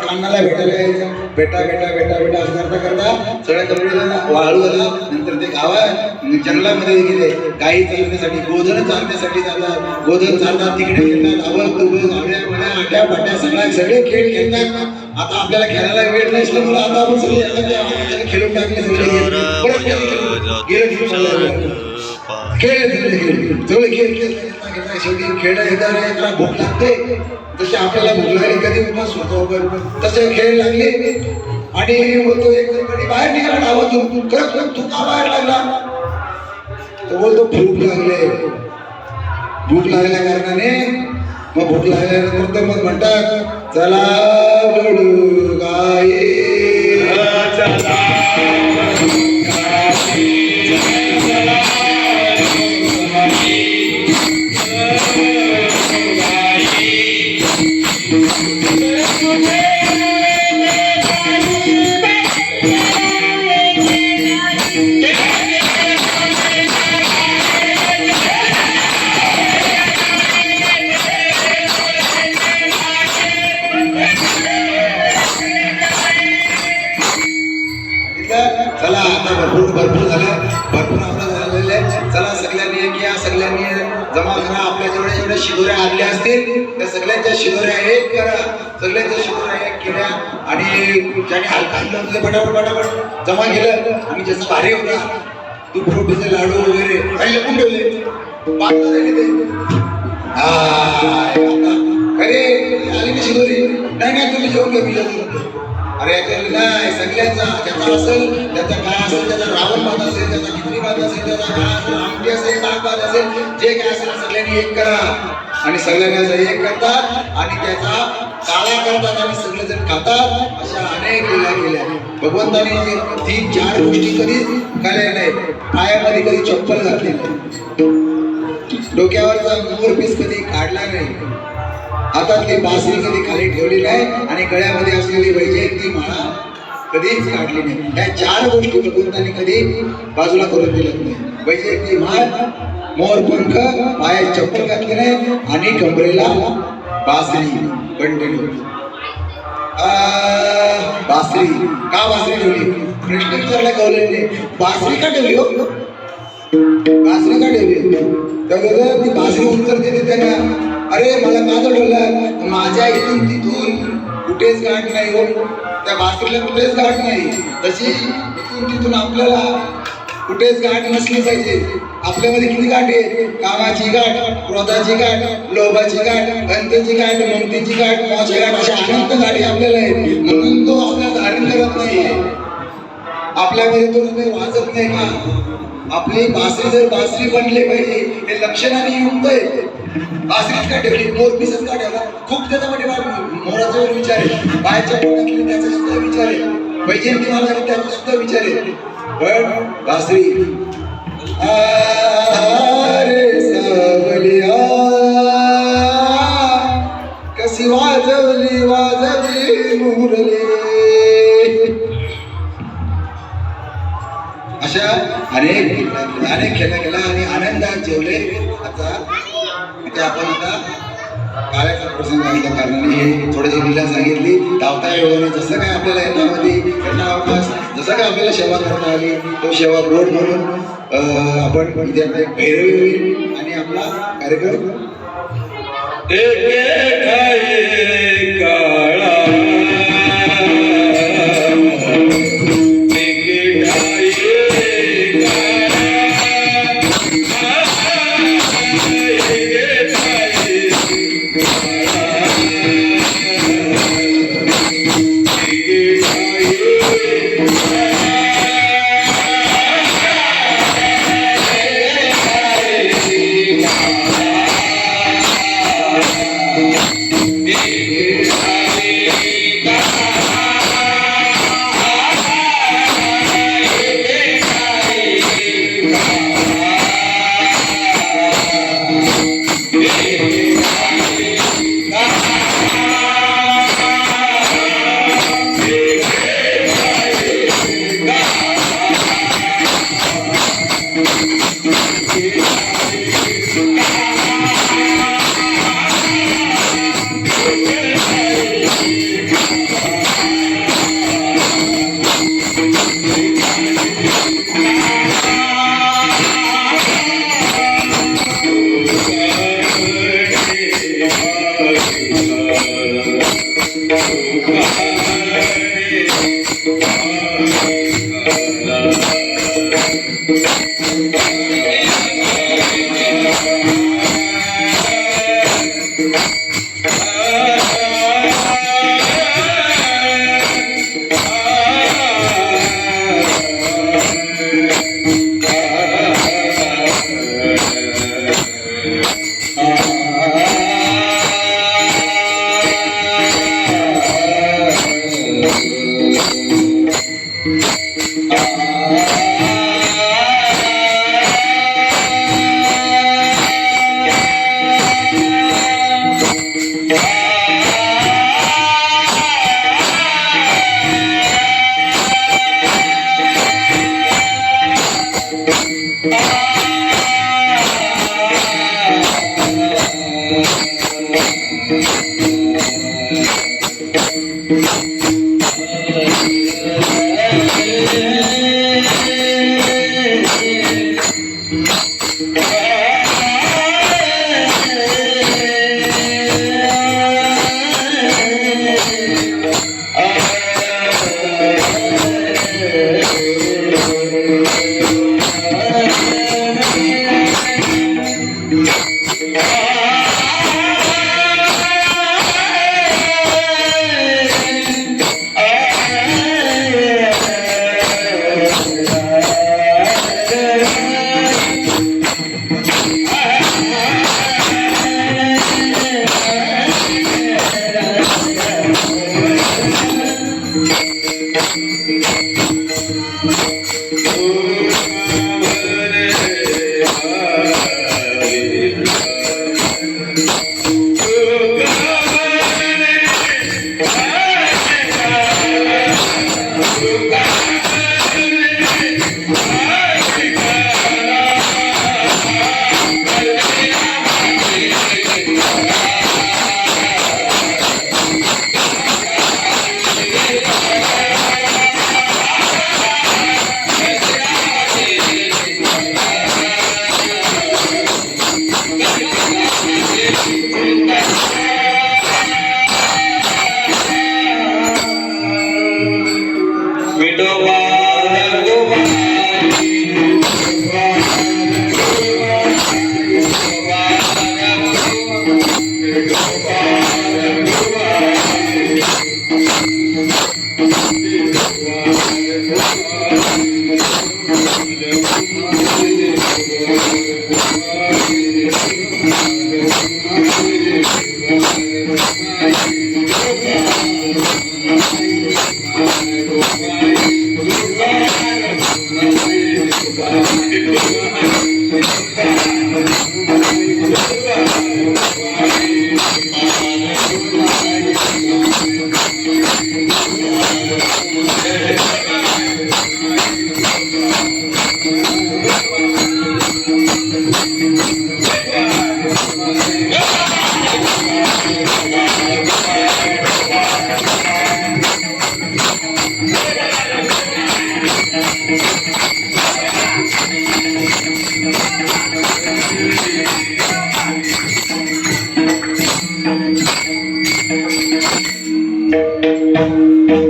अण्णाला भेटायला यायचा. भेटा असं करता करता सगळ्या गौरीला वाळू आला. नंतर ते गावात जंगलामध्ये गेले गाई चालण्यासाठी, गोधन चालण्यासाठी जातात. गोधन चालतात, तिकडे खेळतात, आवड तुबड गावड्या आट्या पाट्या सगळे खेळ खेळतात. आता आपल्याला खेळायला वेळ नसल्यामुळे आता आपण सगळे खेळून टाकले. सगळे शेवटी खेळ एकदा भूक लागते, जसे आपल्याला भूक लागली कधी स्वतः तसे खेळ लागले आणि तो एक बाहेर निघाला गावातून. तू का बाहेर लागला? तो बोलतो भूक लागल्या कारणाने मग भूक लागल्यानंतर तर मग म्हणतात चला बडू गाये चला चला आता भरपूर झालं भरपूर आपलं झालेलं आहे चला सगळ्यांनी एक या सगळ्यांनी जमा करा आपल्या जेवढ्या शिदोऱ्या आणल्या असतील त्या सगळ्यांच्या शिदोऱ्या एक करा सगळ्यांच्या शिदोऱ्या एक केल्या आणि ज्याने हलका आणलं पटापट जमा केलं आणि ज्याचं भारी होता तू फ्रुटीचे लाडू वगैरे काही लपून ठेवले पाच झाले ते अरे आली की शिदोरी नाही तुम्ही जेवून घ्या मी जेवून अरे नाही सगळ्यांचा ज्याचा असेल त्याचा काय असेल त्याचा रावण भात असेल त्याचा खिचडी भात असेल त्याचा काय असेल आमटी असेल ताक भात असेल जे काय असेल सगळ्यांनी एक करा आणि सगळ्यांना एक करतात आणि त्याचा काळा करतात आणि सगळेजण खातात अशा अनेक लीला केल्या भगवंताने 3-4 गोष्टी कधीच केल्या नाही पायामध्ये कधी चप्पल घातली नाही डोक्यावरचा मोरपीस कधी काढला नाही हातातली बासरी कधी खाली ठेवली नाही आणि गळ्यामध्ये असलेली वैजयंती माळा कधीच काढली नाही या 4 गोष्टी भगवंतांनी कधी बाजूला करून दिल्या नाही वैजयंती माळ मोरपंख पायात चप्पल घातली नाही आणि कमरेला बासरी कंटिन्यू बासरी का बासरी ठेवली प्रश्न विचारला कळले बासरी का ठेवली हो बासरी का ठेवली तर ती बासरी उत्तर देते त्यांना अरे मला का ठेवलं माझ्या इथून तिथून कुठेच गाठ नाही हो त्या बासरीला कुठेच गाठ नाही तशी इथून तिथून आपल्याला कुठेच गाठ नसली पाहिजे आपल्यामध्ये किती गाठी आहेत कामाची गाठ क्रोधाची गाठ लोभाची गाठ गंधेची गाठ ममतेची गाठ मोहाची गाठ अशा अनंत गाठी आपल्याला आहेत म्हणून तो आपल्याला धारण करत नाही आपल्यामध्ये तो हृदय वाजत नाही का आपली बासरी जर बासरी बनले पाहिजे हे लक्षणाने युक्त आहे बासरीच का ठेवली मोरपीसच का ठेवला खूप त्याच्यामध्ये मोराचा विचार आहे बायच्या पोटातली त्याचा सुद्धा विचार आहे वैजयंती माला त्याचा सुद्धा विचार आहे पण बासरी अरे सावलिया कशी वाजवली मुरली अशा अनेक खेळल्या गेला आणि आनंदात जेवले आता आपण आता काळ्याचा प्रसंग असल्या कारणाने हे थोडीशी लीला सांगितली धावता योगाने जसं काय आपल्याला येण्यामध्ये जसं काय आपल्याला सेवा करता आली तो सेवा गोड म्हणून आपण इथे आता एक भैरवी होईल आणि आपला कार्यक्रम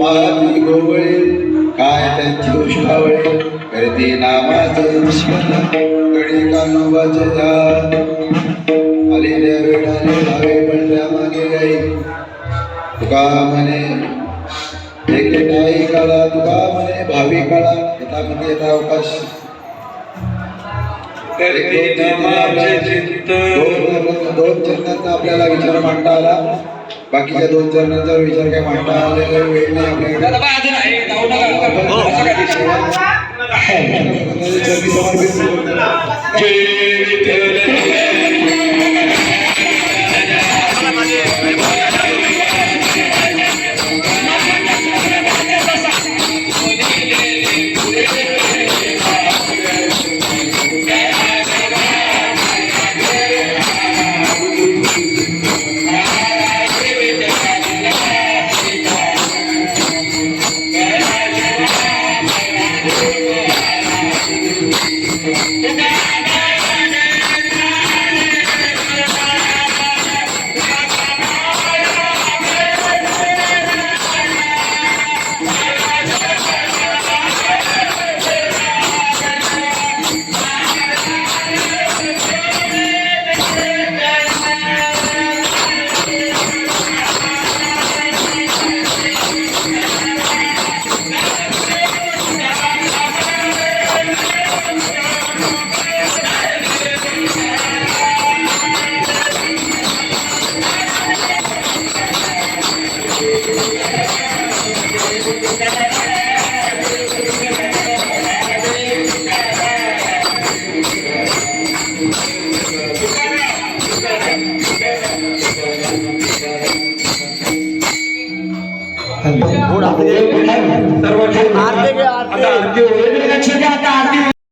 माती गोवळे काय त्यांची उष्ठावळे करते नामाचं स्मरण गडी कानोबाच्या जात आलेल्या वेळाने भावे पडल्या मागे गाई तुका म्हणे एके नाही काला तुका म्हणे भावी काळा यथापती येता अवकाश दोन चरणांचा आपल्याला विचार मांडता आला बाकीच्या दोन चरणांचा विचार काय मांडता आलेला वेळ नाही आपल्याकडे सर्व